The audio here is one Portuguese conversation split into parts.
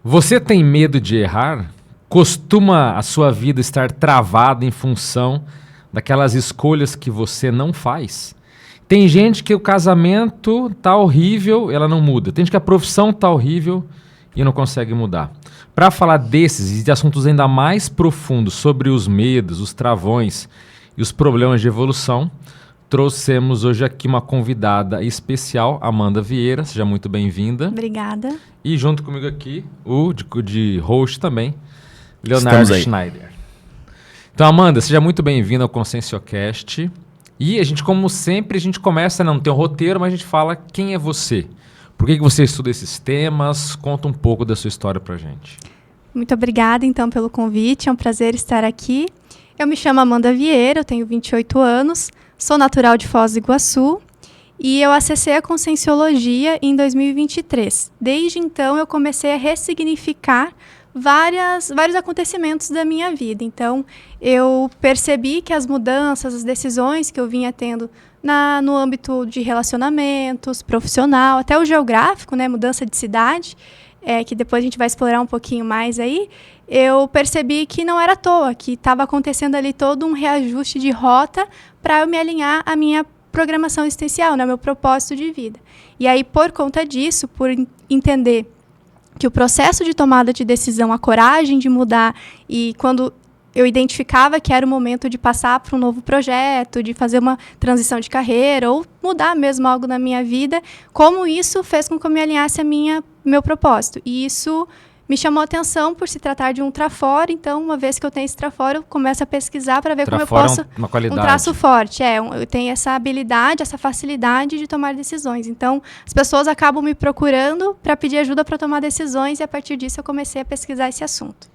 Você tem medo de errar? Costuma a sua vida estar travada em função daquelas escolhas que você não faz? Tem gente que o casamento tá horrível, ela não muda. Tem gente que a profissão tá horrível e não consegue mudar. Para falar desses e de assuntos ainda mais profundos sobre os medos, os travões e os problemas de evolução, trouxemos hoje aqui uma convidada especial, Amanda Vieira. Seja muito bem-vinda. Obrigada. E junto comigo aqui, o de host também, Leonardo Schneider. Então, Amanda, seja muito bem-vinda ao Conscienciocast. E a gente, como sempre, a gente começa, não tem um roteiro, mas a gente fala quem é você. Por que você estuda esses temas? Conta um pouco da sua história pra gente. Muito obrigada, então, pelo convite. É um prazer estar aqui. Eu me chamo Amanda Vieira, eu tenho 28 anos, sou natural de Foz do Iguaçu e eu acessei a Conscienciologia em 2023. Desde então, eu comecei a ressignificar vários acontecimentos da minha vida. Então, eu percebi que as mudanças, as decisões que eu vinha tendo no âmbito de relacionamentos, profissional, até o geográfico, né, mudança de cidade, que depois a gente vai explorar um pouquinho mais aí, eu percebi que não era à toa, que estava acontecendo ali todo um reajuste de rota para eu me alinhar à minha programação existencial, né, ao meu propósito de vida. E aí, por conta disso, por entender que o processo de tomada de decisão, a coragem de mudar, e quando eu identificava que era o momento de passar para um novo projeto, de fazer uma transição de carreira, ou mudar mesmo algo na minha vida, como isso fez com que eu me alinhasse a meu propósito. E isso me chamou a atenção por se tratar de um trafora. Então, uma vez que eu tenho esse trafora, eu começo a pesquisar para ver como eu posso... uma qualidade. Um traço forte. Eu tenho essa habilidade, essa facilidade de tomar decisões. Então, as pessoas acabam me procurando para pedir ajuda para tomar decisões e, a partir disso, eu comecei a pesquisar esse assunto.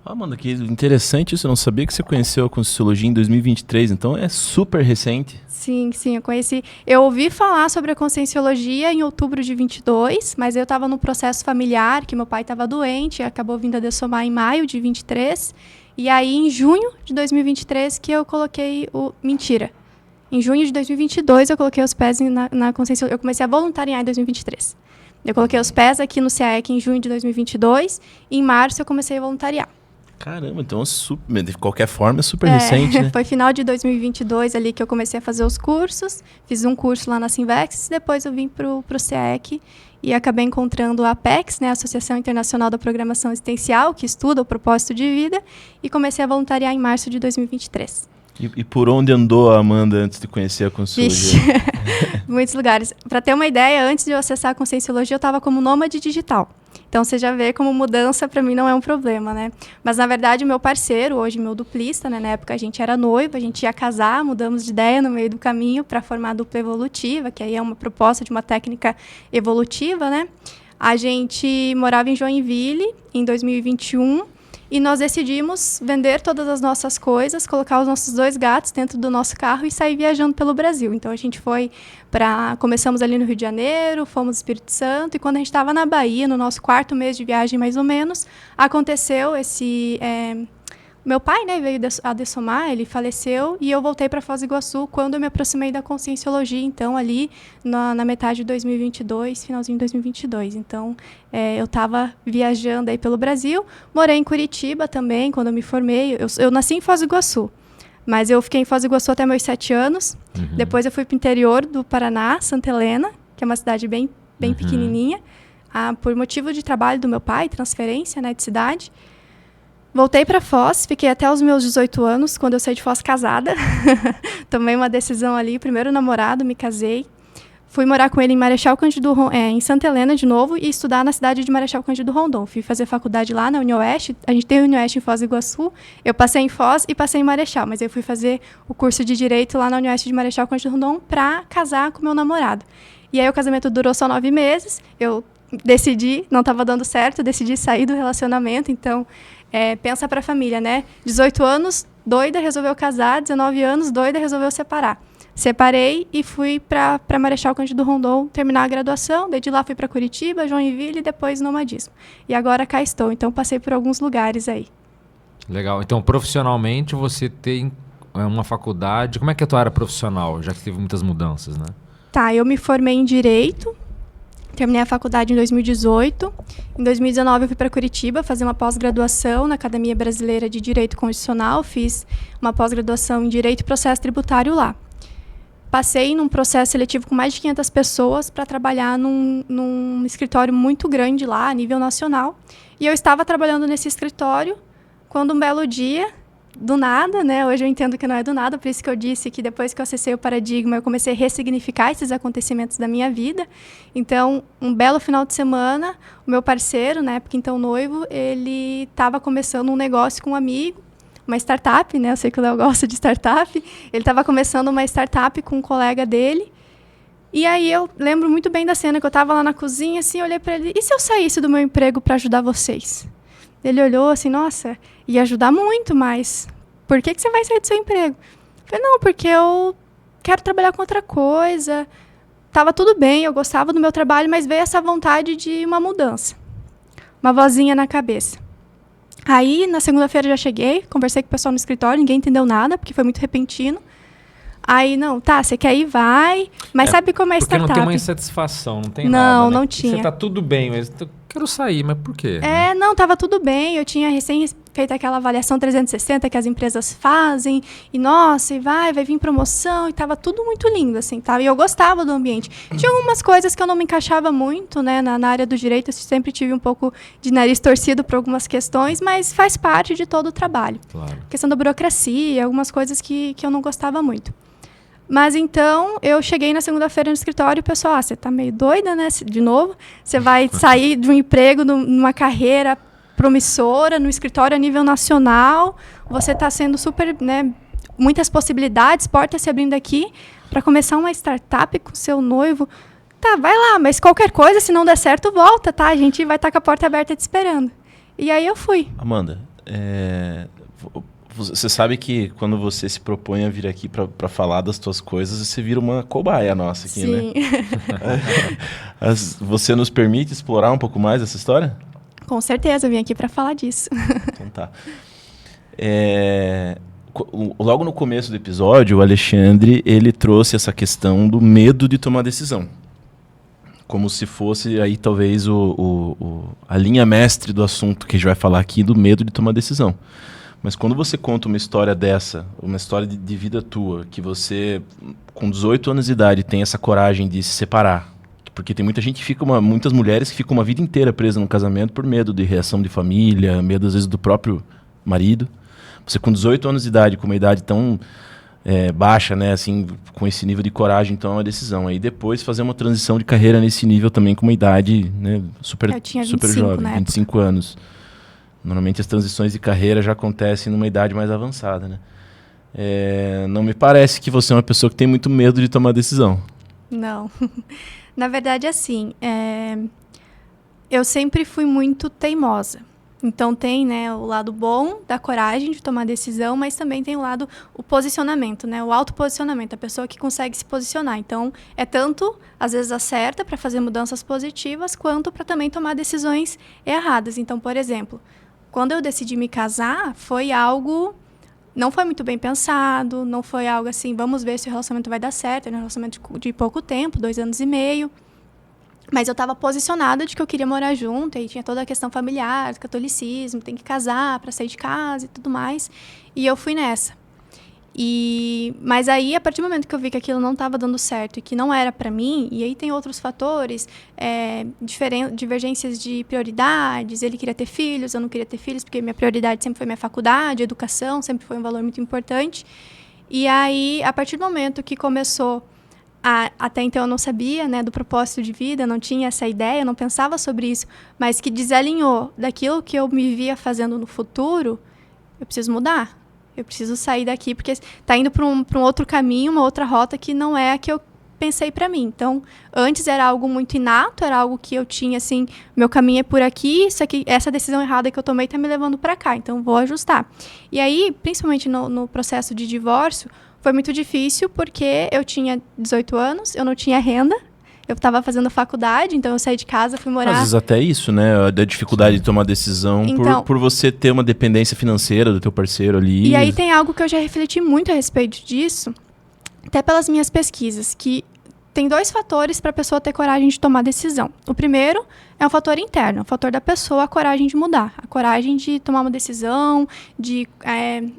Amanda, que interessante isso. Eu não sabia que você conheceu a Conscienciologia em 2023, então é super recente. Sim, eu conheci. Eu ouvi falar sobre a Conscienciologia em outubro de 22, mas eu estava num processo familiar, que meu pai estava doente, acabou vindo a dessomar em maio de 23, e aí em junho de 2023 que eu coloquei Mentira. Em junho de 2022 eu coloquei os pés na Conscienciologia, eu comecei a voluntariar em 2023. Eu coloquei os pés aqui no CAEC em junho de 2022, e em março eu comecei a voluntariar. Caramba, então de qualquer forma é super recente, né? Foi final de 2022 ali que eu comecei a fazer os cursos. Fiz um curso lá na Simvex, depois eu vim pro CAEC e acabei encontrando a APEX, né, a Associação Internacional da Programação Existencial, que estuda o propósito de vida, e comecei a voluntariar em março de 2023. E por onde andou a Amanda antes de conhecer a Conscienciologia? Muitos lugares. Para ter uma ideia, antes de eu acessar a Conscienciologia, eu estava como nômade digital. Então, você já vê como mudança, para mim, não é um problema, né? Mas, na verdade, o meu parceiro, hoje meu duplista, né? Na época a gente era noivo, a gente ia casar, mudamos de ideia no meio do caminho para formar a dupla evolutiva, que aí é uma proposta de uma técnica evolutiva, né? A gente morava em Joinville, em 2021, e nós decidimos vender todas as nossas coisas, colocar os nossos 2 gatos dentro do nosso carro e sair viajando pelo Brasil. Então, a gente começamos ali no Rio de Janeiro, fomos no Espírito Santo, e quando a gente estava na Bahia, no nosso 4º mês de viagem, mais ou menos, aconteceu meu pai, né, veio a dessomar, ele faleceu, e eu voltei para Foz do Iguaçu quando eu me aproximei da Conscienciologia, então, ali na metade de 2022, finalzinho de 2022. Então, eu estava viajando aí pelo Brasil, morei em Curitiba também, quando eu me formei. Eu nasci em Foz do Iguaçu, mas eu fiquei em Foz do Iguaçu até meus 7 anos. Uhum. Depois eu fui para o interior do Paraná, Santa Helena, que é uma cidade bem pequenininha, por motivo de trabalho do meu pai, transferência, né, de cidade. Voltei para Foz, fiquei até os meus 18 anos, quando eu saí de Foz casada. Tomei uma decisão ali, primeiro namorado, me casei. Fui morar com ele em Marechal Cândido, em Santa Helena de novo, e estudar na cidade de Marechal Cândido Rondon. Fui fazer faculdade lá na UniOeste, a gente tem a UniOeste em Foz do Iguaçu. Eu passei em Foz e passei em Marechal, mas eu fui fazer o curso de Direito lá na UniOeste de Marechal Cândido Rondon para casar com meu namorado. E aí o casamento durou só 9 meses, eu decidi, não estava dando certo, decidi sair do relacionamento, então... pensa para a família, né? 18 anos, doida, resolveu casar. 19 anos, doida, resolveu separar. Separei e fui para Marechal Cândido Rondon terminar a graduação. Daí de lá fui para Curitiba, Joinville e depois nomadismo. E agora cá estou. Então, passei por alguns lugares aí. Legal. Então, profissionalmente, você tem uma faculdade. Como é que é a tua área profissional, já que teve muitas mudanças, né? Tá, eu me formei em Direito. Terminei a faculdade em 2018. Em 2019 eu fui para Curitiba fazer uma pós-graduação na Academia Brasileira de Direito Constitucional. Fiz uma pós-graduação em Direito e Processo Tributário lá. Passei num processo seletivo com mais de 500 pessoas para trabalhar num escritório muito grande lá, a nível nacional. E eu estava trabalhando nesse escritório quando um belo dia, do nada, né? Hoje eu entendo que não é do nada, por isso que eu disse que depois que eu acessei o paradigma, eu comecei a ressignificar esses acontecimentos da minha vida. Então, um belo final de semana, o meu parceiro, na época então noivo, ele estava começando um negócio com um amigo, uma startup, né? Eu sei que o Léo gosta de startup. Ele estava começando uma startup com um colega dele. E aí eu lembro muito bem da cena que eu estava lá na cozinha, assim, olhei para ele, e se eu saísse do meu emprego para ajudar vocês? Ele olhou assim, nossa, ia ajudar muito, mas por que você vai sair do seu emprego? Eu falei, não, porque eu quero trabalhar com outra coisa. Tava tudo bem, eu gostava do meu trabalho, mas veio essa vontade de uma mudança. Uma vozinha na cabeça. Aí, na segunda-feira já cheguei, conversei com o pessoal no escritório, ninguém entendeu nada, porque foi muito repentino. Aí, não, tá, você quer ir, vai, mas sabe como é porque startup? Porque não tem uma insatisfação, não tem não, nada, né? Não tinha. Você tá tudo bem, mas eu quero sair, mas por quê? Não, tava tudo bem, eu tinha recém feito aquela avaliação 360 que as empresas fazem, e nossa, e vai vir promoção, e tava tudo muito lindo, assim, tá? E eu gostava do ambiente. Tinha algumas coisas que eu não me encaixava muito, né, na área do direito, eu sempre tive um pouco de nariz torcido por algumas questões, mas faz parte de todo o trabalho. Claro. Questão da burocracia, algumas coisas que eu não gostava muito. Mas então, eu cheguei na segunda-feira no escritório e o pessoal, você tá meio doida, né? De novo, você vai sair de um emprego numa carreira promissora, no escritório a nível nacional, você está sendo super, né, muitas possibilidades, portas se abrindo aqui, para começar uma startup com seu noivo. Tá, vai lá, mas qualquer coisa, se não der certo, volta, tá? A gente vai estar com a porta aberta te esperando. E aí eu fui. Amanda, você sabe que quando você se propõe a vir aqui para falar das suas coisas, você vira uma cobaia nossa aqui, Sim. Né? Você nos permite explorar um pouco mais essa história? Com certeza, eu vim aqui para falar disso. Então tá. Logo no começo do episódio, o Alexandre ele trouxe essa questão do medo de tomar decisão. Como se fosse aí talvez a linha mestre do assunto que a gente vai falar aqui, do medo de tomar decisão. Mas quando você conta uma história dessa, uma história de vida tua, que você, com 18 anos de idade, tem essa coragem de se separar, porque tem muita gente que muitas mulheres que ficam uma vida inteira presas num casamento por medo de reação de família, medo às vezes do próprio marido. Você com 18 anos de idade, com uma idade tão baixa, né, assim, com esse nível de coragem, então é uma decisão. Aí depois fazer uma transição de carreira nesse nível também com uma idade, né, super jovem, 25 anos. Normalmente as transições de carreira já acontecem numa idade mais avançada, né? Não me parece que você é uma pessoa que tem muito medo de tomar decisão. Não. Na verdade, assim, eu sempre fui muito teimosa. Então tem, né, o lado bom da coragem de tomar decisão, mas também tem o posicionamento, né, o autoposicionamento, a pessoa que consegue se posicionar. Então é tanto, às vezes, acerta para fazer mudanças positivas, quanto para também tomar decisões erradas. Então, por exemplo, quando eu decidi me casar, foi algo... Não foi muito bem pensado, não foi algo assim, vamos ver se o relacionamento vai dar certo. Era um relacionamento de pouco tempo, 2 anos e meio. Mas eu estava posicionada de que eu queria morar junto, e tinha toda a questão familiar, do catolicismo, tem que casar para sair de casa e tudo mais. E eu fui nessa. Mas aí, a partir do momento que eu vi que aquilo não estava dando certo e que não era para mim, e aí tem outros fatores, divergências de prioridades, ele queria ter filhos, eu não queria ter filhos, porque minha prioridade sempre foi minha faculdade, a educação, sempre foi um valor muito importante. E aí, a partir do momento que começou, até então eu não sabia, né, do propósito de vida, não tinha essa ideia, eu não pensava sobre isso, mas que desalinhou daquilo que eu me via fazendo no futuro, eu preciso mudar. Eu preciso sair daqui, porque está indo para um outro caminho, uma outra rota que não é a que eu pensei para mim. Então, antes era algo muito inato, era algo que eu tinha, assim, meu caminho é por aqui, essa decisão errada que eu tomei está me levando para cá, então vou ajustar. E aí, principalmente no processo de divórcio, foi muito difícil, porque eu tinha 18 anos, eu não tinha renda, eu estava fazendo faculdade, então eu saí de casa, fui morar... Às vezes até isso, né? Da dificuldade de tomar decisão então, por você ter uma dependência financeira do teu parceiro ali. E aí tem algo que eu já refleti muito a respeito disso, até pelas minhas pesquisas, que tem 2 fatores para a pessoa ter coragem de tomar decisão. O primeiro é um fator interno, o fator da pessoa, a coragem de mudar, a coragem de tomar uma decisão, de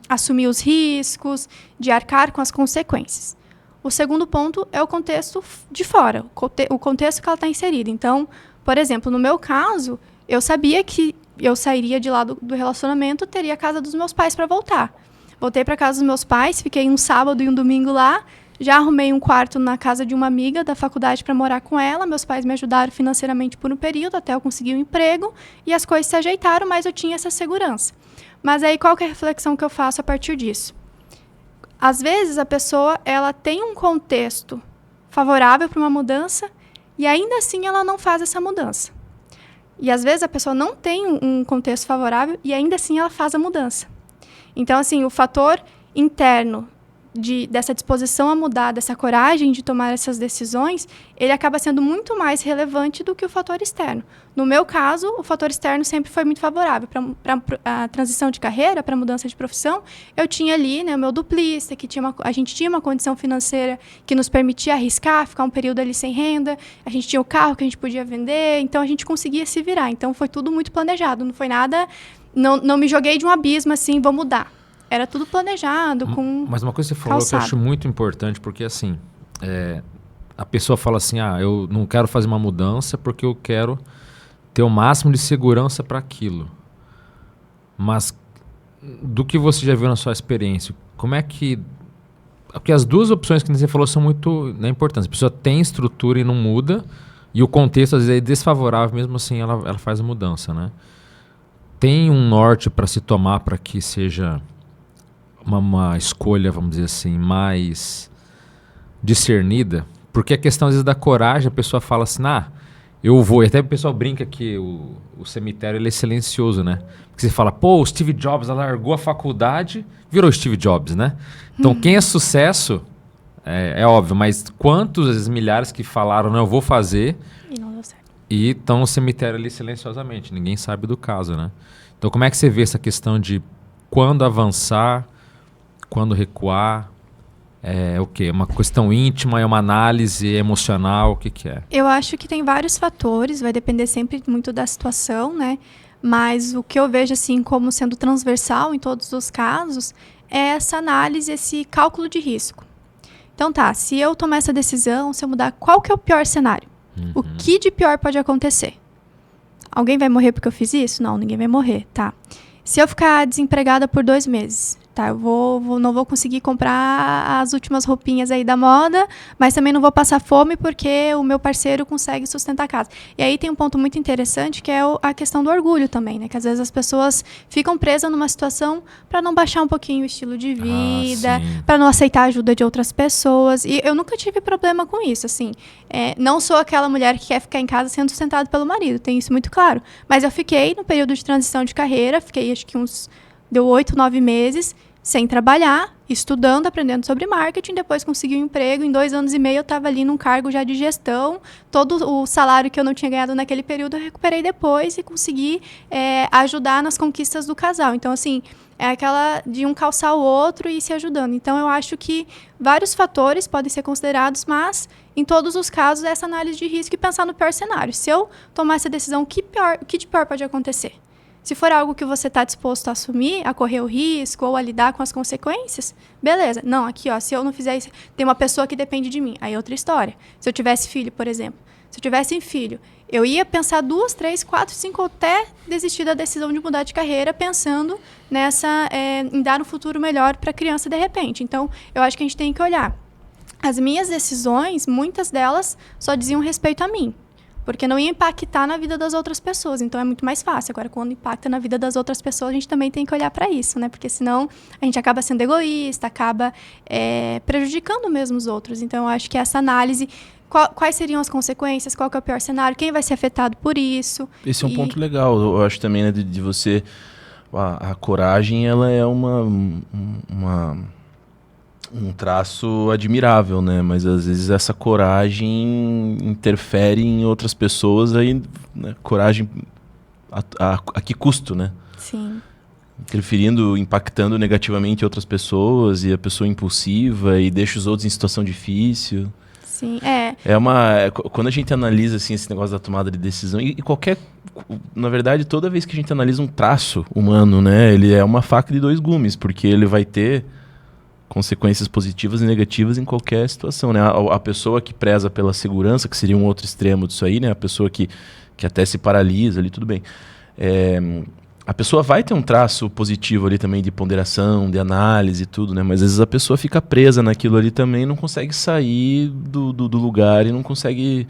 assumir os riscos, de arcar com as consequências. O segundo ponto é o contexto de fora, o contexto que ela está inserida. Então, por exemplo, no meu caso, eu sabia que eu sairia de lá do relacionamento, teria a casa dos meus pais para voltar. Voltei para casa dos meus pais, fiquei um sábado e um domingo lá, já arrumei um quarto na casa de uma amiga da faculdade para morar com ela, meus pais me ajudaram financeiramente por um período, até eu conseguir um emprego, e as coisas se ajeitaram, mas eu tinha essa segurança. Mas aí, qual que é a reflexão que eu faço a partir disso? Às vezes, a pessoa ela tem um contexto favorável para uma mudança e ainda assim ela não faz essa mudança. E às vezes a pessoa não tem um contexto favorável e ainda assim ela faz a mudança. Então, assim, o fator interno dessa disposição a mudar, dessa coragem de tomar essas decisões, ele acaba sendo muito mais relevante do que o fator externo. No meu caso, o fator externo sempre foi muito favorável. Para a transição de carreira, para a mudança de profissão, eu tinha ali, né, o meu duplista, que a gente tinha uma condição financeira que nos permitia arriscar, ficar um período ali sem renda, a gente tinha o carro que a gente podia vender, então a gente conseguia se virar. Então foi tudo muito planejado, não foi nada, não me joguei de um abismo assim, vou mudar. Era tudo planejado, com Mas uma coisa que você falou que eu acho muito importante, porque assim, a pessoa fala assim, eu não quero fazer uma mudança porque eu quero ter o máximo de segurança para aquilo. Mas do que você já viu na sua experiência, como é que... Porque as duas opções que você falou são muito importantes. A pessoa tem estrutura e não muda, e o contexto às vezes é desfavorável, mesmo assim ela faz a mudança, né? Tem um norte para se tomar para que seja uma escolha, vamos dizer assim, mais discernida? Porque a questão às vezes da coragem, a pessoa fala assim, eu vou, e até o pessoal brinca que o cemitério ele é silencioso, né? Porque você fala, o Steve Jobs largou a faculdade, virou Steve Jobs, né? Então quem é sucesso, é óbvio, mas quantos, às vezes, milhares que falaram, não, eu vou fazer, e não deu certo. E estão no cemitério ali silenciosamente, ninguém sabe do caso, né? Então como é que você vê essa questão de quando avançar, quando recuar? É o quê? Uma questão íntima, é uma análise emocional, o que é? Eu acho que tem vários fatores, vai depender sempre muito da situação, né? Mas o que eu vejo assim como sendo transversal em todos os casos é essa análise, esse cálculo de risco. Então se eu tomar essa decisão, se eu mudar, qual que é o pior cenário? O que de pior pode acontecer? Alguém vai morrer porque eu fiz isso? Não, ninguém vai morrer, tá. Se eu ficar desempregada por 2 meses, tá, eu não vou conseguir comprar as últimas roupinhas aí da moda, mas também não vou passar fome porque o meu parceiro consegue sustentar a casa. E aí tem um ponto muito interessante que é a questão do orgulho também, né? Que às vezes as pessoas ficam presas numa situação para não baixar um pouquinho o estilo de vida, para não aceitar a ajuda de outras pessoas. E eu nunca tive problema com isso, assim. Não sou aquela mulher que quer ficar em casa sendo sustentada pelo marido, tem isso muito claro. Mas eu fiquei no período de transição de carreira, fiquei acho que deu 8, 9 meses sem trabalhar, estudando, aprendendo sobre marketing, depois consegui um emprego, em 2 anos e meio eu estava ali num cargo já de gestão, todo o salário que eu não tinha ganhado naquele período eu recuperei depois e consegui ajudar nas conquistas do casal. Então, assim, é aquela de um calçar o outro e se ajudando. Então, eu acho que vários fatores podem ser considerados, mas em todos os casos, essa análise de risco e pensar no pior cenário. Se eu tomar essa decisão, o que de pior pode acontecer? Se for algo que você está disposto a assumir, a correr o risco ou a lidar com as consequências, beleza. Não, aqui, se eu não fizer isso, tem uma pessoa que depende de mim. Aí é outra história. Se eu tivesse filho, por exemplo. Se eu tivesse filho, eu ia pensar 2, 3, 4, 5, até desistir da decisão de mudar de carreira, pensando em dar um futuro melhor para a criança de repente. Então, eu acho que a gente tem que olhar. As minhas decisões, muitas delas, só diziam respeito a mim. Porque não ia impactar na vida das outras pessoas. Então, é muito mais fácil. Agora, quando impacta na vida das outras pessoas, a gente também tem que olhar para isso, né? Porque senão a gente acaba sendo egoísta, acaba prejudicando mesmo os outros. Então, eu acho que essa análise, quais seriam as consequências, qual que é o pior cenário, quem vai ser afetado por isso. Esse é um ponto legal. Eu acho também, né, de você... A coragem, ela é um traço admirável, né? Mas às vezes essa coragem interfere em outras pessoas, aí, né? Coragem a que custo, né? Sim. Interferindo, impactando negativamente outras pessoas, e a pessoa impulsiva e deixa os outros em situação difícil. Sim, Quando a gente analisa assim, esse negócio da tomada de decisão, e qualquer... Na verdade, toda vez que a gente analisa um traço humano, né, ele é uma faca de dois gumes, porque ele vai ter consequências positivas e negativas em qualquer situação, né? A pessoa que preza pela segurança, que seria um outro extremo disso aí, né? A pessoa que até se paralisa ali, tudo bem. A pessoa vai ter um traço positivo ali também de ponderação, de análise e tudo, né? Mas às vezes a pessoa fica presa naquilo ali também e não consegue sair do lugar e não consegue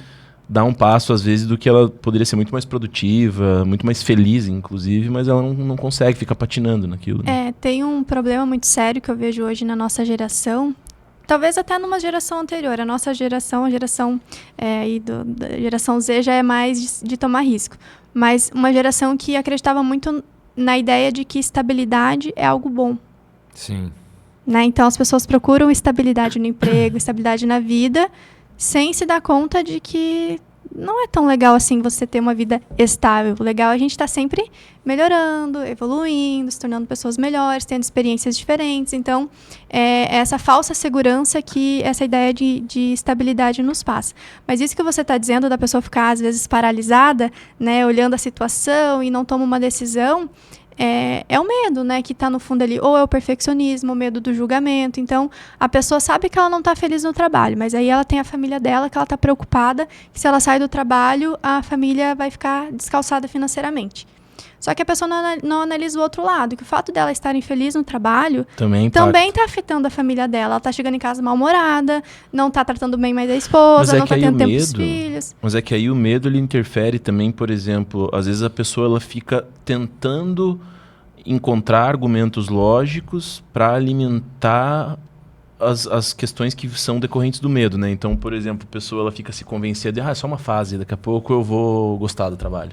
dar um passo, às vezes, do que ela poderia ser muito mais produtiva, muito mais feliz, inclusive, mas ela não consegue, ficar patinando naquilo. Né? Tem um problema muito sério que eu vejo hoje na nossa geração, talvez até numa geração anterior. A nossa geração, da geração Z, já é mais de tomar risco. Mas uma geração que acreditava muito na ideia de que estabilidade é algo bom. Sim. Né? Então, as pessoas procuram estabilidade no emprego, estabilidade na vida, sem se dar conta de que não é tão legal assim você ter uma vida estável. O legal é a gente estar sempre melhorando, evoluindo, se tornando pessoas melhores, tendo experiências diferentes. Então, é essa falsa segurança que essa ideia de estabilidade nos passa. Mas isso que você está dizendo da pessoa ficar, às vezes, paralisada, né, olhando a situação e não toma uma decisão, é o medo, né, que está no fundo ali, ou é o perfeccionismo, o medo do julgamento. Então, a pessoa sabe que ela não está feliz no trabalho, mas aí ela tem a família dela, que ela está preocupada que se ela sair do trabalho, a família vai ficar descalçada financeiramente. Só que a pessoa não analisa o outro lado, que o fato dela estar infeliz no trabalho também está afetando a família dela. Ela está chegando em casa mal-humorada, não está tratando bem mais a esposa, não está tendo tempo com os filhos. Mas é que aí o medo, ele interfere também, por exemplo, às vezes a pessoa ela fica tentando encontrar argumentos lógicos para alimentar as questões que são decorrentes do medo, né? Então, por exemplo, a pessoa ela fica se convencendo de é só uma fase, daqui a pouco eu vou gostar do trabalho.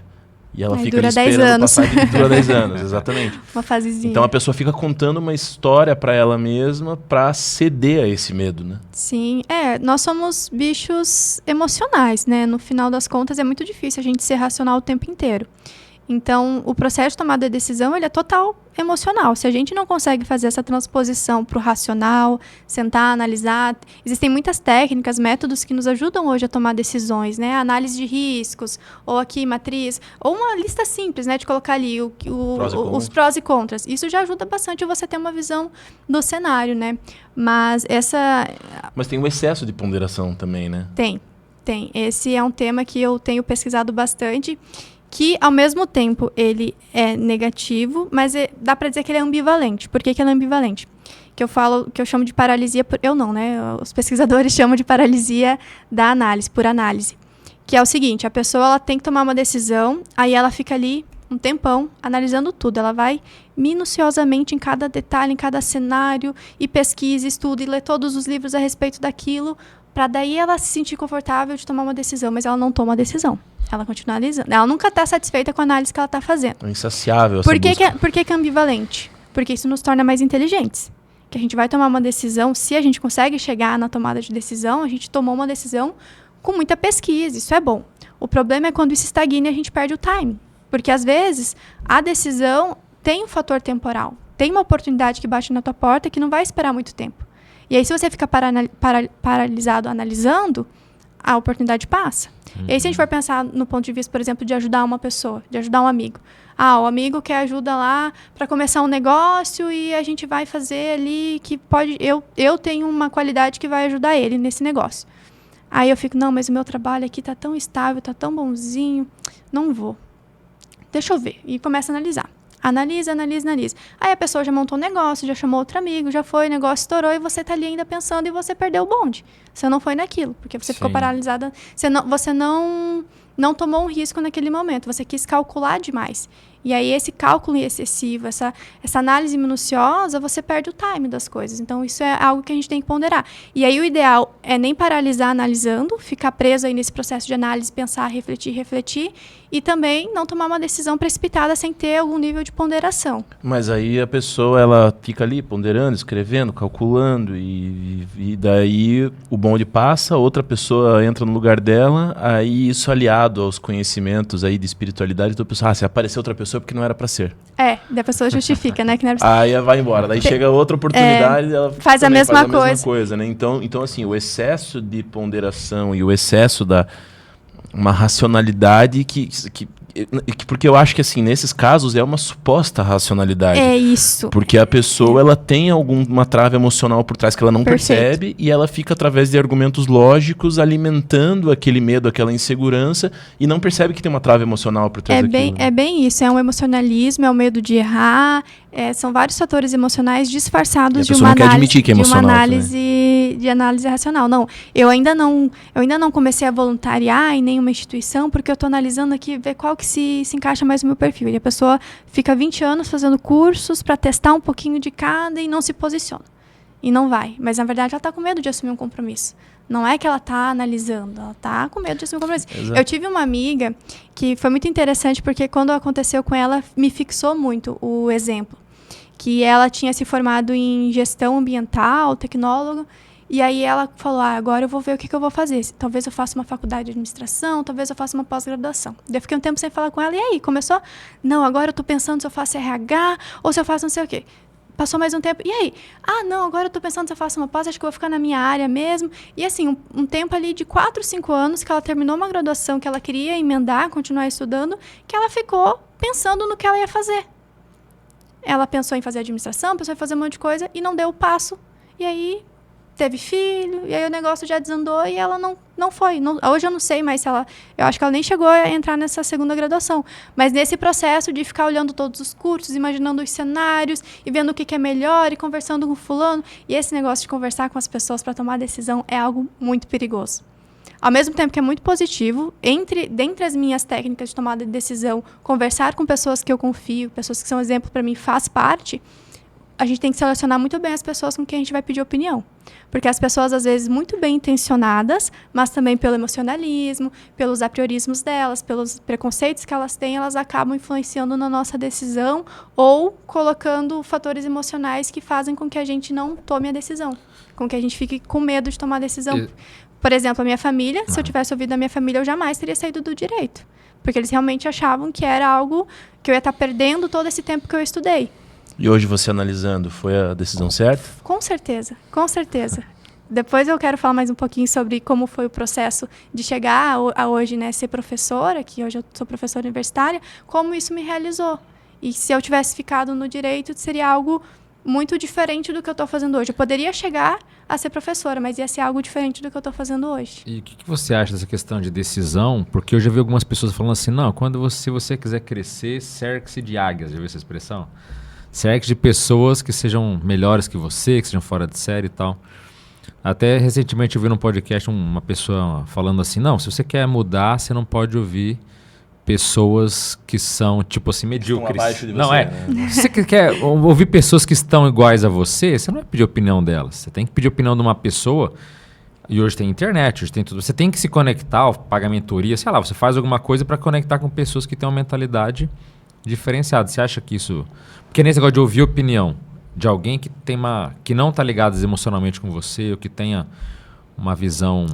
E ela fica dura ali esperando 10 anos. passar, dura 10 anos, exatamente. Uma fasezinha. Então a pessoa fica contando uma história para ela mesma para ceder a esse medo, né? Sim, nós somos bichos emocionais, né? No final das contas é muito difícil a gente ser racional o tempo inteiro. Então, o processo de tomada de decisão, ele é total emocional. Se a gente não consegue fazer essa transposição para o racional, sentar, analisar, existem muitas técnicas, métodos que nos ajudam hoje a tomar decisões, né? Análise de riscos, ou aqui matriz, ou uma lista simples, né? De colocar ali os prós e contras. Isso já ajuda bastante você ter uma visão do cenário, né? Mas tem um excesso de ponderação também, né? Tem. Esse é um tema que eu tenho pesquisado bastante, que, ao mesmo tempo, ele é negativo, mas dá para dizer que ele é ambivalente. Por que ele é ambivalente? Que eu chamo de paralisia... Eu não, né? Os pesquisadores chamam de paralisia da análise, por análise. Que é o seguinte, a pessoa ela tem que tomar uma decisão, aí ela fica ali um tempão analisando tudo. Ela vai minuciosamente em cada detalhe, em cada cenário, e pesquisa, estuda, e lê todos os livros a respeito daquilo, para daí ela se sentir confortável de tomar uma decisão, mas ela não toma a decisão. Ela continua analisando. Ela nunca está satisfeita com a análise que ela está fazendo. É insaciável essa busca. Por que é ambivalente? Porque isso nos torna mais inteligentes. Que a gente vai tomar uma decisão, se a gente consegue chegar na tomada de decisão, a gente tomou uma decisão com muita pesquisa, isso é bom. O problema é quando isso estagna e a gente perde o time. Porque, às vezes, a decisão tem um fator temporal. Tem uma oportunidade que bate na tua porta que não vai esperar muito tempo. E aí, se você fica paralisado analisando, a oportunidade passa. E aí, se a gente for pensar no ponto de vista, por exemplo, de ajudar uma pessoa, de ajudar um amigo. O amigo quer ajuda lá para começar um negócio e a gente vai fazer ali que pode... Eu tenho uma qualidade que vai ajudar ele nesse negócio. Aí eu fico, não, mas o meu trabalho aqui tá tão estável, tá tão bonzinho, não vou. Deixa eu ver. E começa a analisar. Analisa. Aí a pessoa já montou um negócio, já chamou outro amigo, já foi, o negócio estourou e você tá ali ainda pensando e você perdeu o bonde. Você não foi naquilo, porque você ficou paralisada. Você não tomou um risco naquele momento, você quis calcular demais. E aí esse cálculo excessivo, essa análise minuciosa, você perde o time das coisas. Então isso é algo que a gente tem que ponderar. E aí o ideal é nem paralisar analisando, ficar preso aí nesse processo de análise, pensar, refletir, e também não tomar uma decisão precipitada sem ter algum nível de ponderação. Mas aí a pessoa ela fica ali ponderando, escrevendo, calculando, e daí o bonde passa, outra pessoa entra no lugar dela, aí isso aliado ligado aos conhecimentos aí de espiritualidade, então a pessoa, se apareceu outra pessoa porque não era para ser. Daí a pessoa justifica, né? Que não era pra... Aí vai embora. Daí chega outra oportunidade, ela faz a mesma coisa, né? Então, assim, o excesso de ponderação e o excesso da uma racionalidade porque eu acho que, assim, nesses casos é uma suposta racionalidade. É isso. Porque a pessoa, ela tem alguma trava emocional por trás que ela não percebe e ela fica, através de argumentos lógicos, alimentando aquele medo, aquela insegurança e não percebe que tem uma trava emocional por trás daquilo. É bem isso. É um emocionalismo, é o medo de errar. São vários fatores emocionais disfarçados de uma análise, que é emocional, de análise racional. Não, eu ainda não comecei a voluntariar em nenhuma instituição porque eu estou analisando aqui, ver qual que se encaixa mais no meu perfil. E a pessoa fica 20 anos fazendo cursos para testar um pouquinho de cada e não se posiciona. E não vai. Mas, na verdade, ela está com medo de assumir um compromisso. Não é que ela está analisando, ela está com medo de assumir um compromisso. Exato. Eu tive uma amiga que foi muito interessante porque quando aconteceu com ela, me fixou muito o exemplo. Que ela tinha se formado em gestão ambiental, tecnóloga, e aí ela falou, agora eu vou ver o que eu vou fazer. Talvez eu faça uma faculdade de administração, talvez eu faça uma pós-graduação. Daí eu fiquei um tempo sem falar com ela, e aí, começou? Não, agora eu estou pensando se eu faço RH ou se eu faço não sei o quê. Passou mais um tempo, e aí? Não, agora eu estou pensando se eu faço uma pós, acho que eu vou ficar na minha área mesmo. E assim, um tempo ali de 4, 5 anos que ela terminou uma graduação que ela queria emendar, continuar estudando, que ela ficou pensando no que ela ia fazer. Ela pensou em fazer administração, pensou em fazer um monte de coisa e não deu o passo. E aí teve filho, e aí o negócio já desandou e ela não foi. Hoje eu não sei mais se ela... Eu acho que ela nem chegou a entrar nessa segunda graduação. Mas nesse processo de ficar olhando todos os cursos, imaginando os cenários e vendo o que é melhor e conversando com fulano. E esse negócio de conversar com as pessoas para tomar decisão é algo muito perigoso. Ao mesmo tempo que é muito positivo, dentre as minhas técnicas de tomada de decisão, conversar com pessoas que eu confio, pessoas que são exemplo para mim, faz parte, a gente tem que selecionar muito bem as pessoas com quem a gente vai pedir opinião. Porque as pessoas, às vezes, muito bem intencionadas, mas também pelo emocionalismo, pelos apriorismos delas, pelos preconceitos que elas têm, elas acabam influenciando na nossa decisão ou colocando fatores emocionais que fazem com que a gente não tome a decisão, com que a gente fique com medo de tomar a decisão. Por exemplo, a minha família, se eu tivesse ouvido a minha família, eu jamais teria saído do direito. Porque eles realmente achavam que era algo que eu ia estar perdendo todo esse tempo que eu estudei. E hoje você analisando, foi a decisão certa? Com certeza, com certeza. Depois eu quero falar mais um pouquinho sobre como foi o processo de chegar a hoje, né, ser professora, que hoje eu sou professora universitária, como isso me realizou. E se eu tivesse ficado no direito, seria algo muito diferente do que eu estou fazendo hoje. Eu poderia chegar a ser professora, mas ia ser algo diferente do que eu estou fazendo hoje. E o que você acha dessa questão de decisão? Porque eu já vi algumas pessoas falando assim, não, se você quiser crescer, cerque-se de águias. Já viu essa expressão? Cerque de pessoas que sejam melhores que você, que sejam fora de série e tal. Até recentemente eu vi num podcast uma pessoa falando assim, não, se você quer mudar, você não pode ouvir pessoas que são, tipo assim, medíocres. Estão abaixo de você, não é? Né? Se você quer ouvir pessoas que estão iguais a você, você não vai pedir opinião delas. Você tem que pedir opinião de uma pessoa. E hoje tem internet, hoje tem tudo. Você tem que se conectar, pagar mentoria, sei lá, você faz alguma coisa para conectar com pessoas que têm uma mentalidade diferenciada. Você acha que isso... Porque nesse negócio de ouvir opinião de alguém que tem que não está ligado emocionalmente com você, ou que tenha uma visão...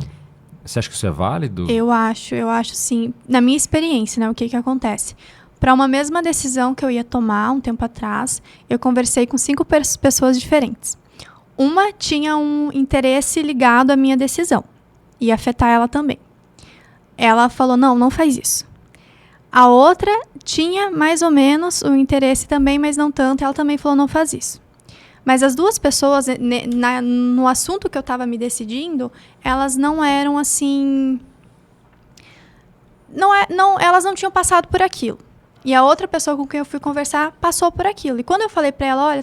Você acha que isso é válido? Eu acho sim. Na minha experiência, né, o que acontece? Para uma mesma decisão que eu ia tomar um tempo atrás, eu conversei com 5 pessoas diferentes. Uma tinha um interesse ligado à minha decisão. Ia afetar ela também. Ela falou, não faz isso. A outra tinha mais ou menos o interesse também, mas não tanto. Ela também falou, não faz isso. Mas as duas pessoas, no assunto que eu estava me decidindo, elas não eram assim... elas não tinham passado por aquilo. E a outra pessoa com quem eu fui conversar passou por aquilo. E quando eu falei para ela, olha,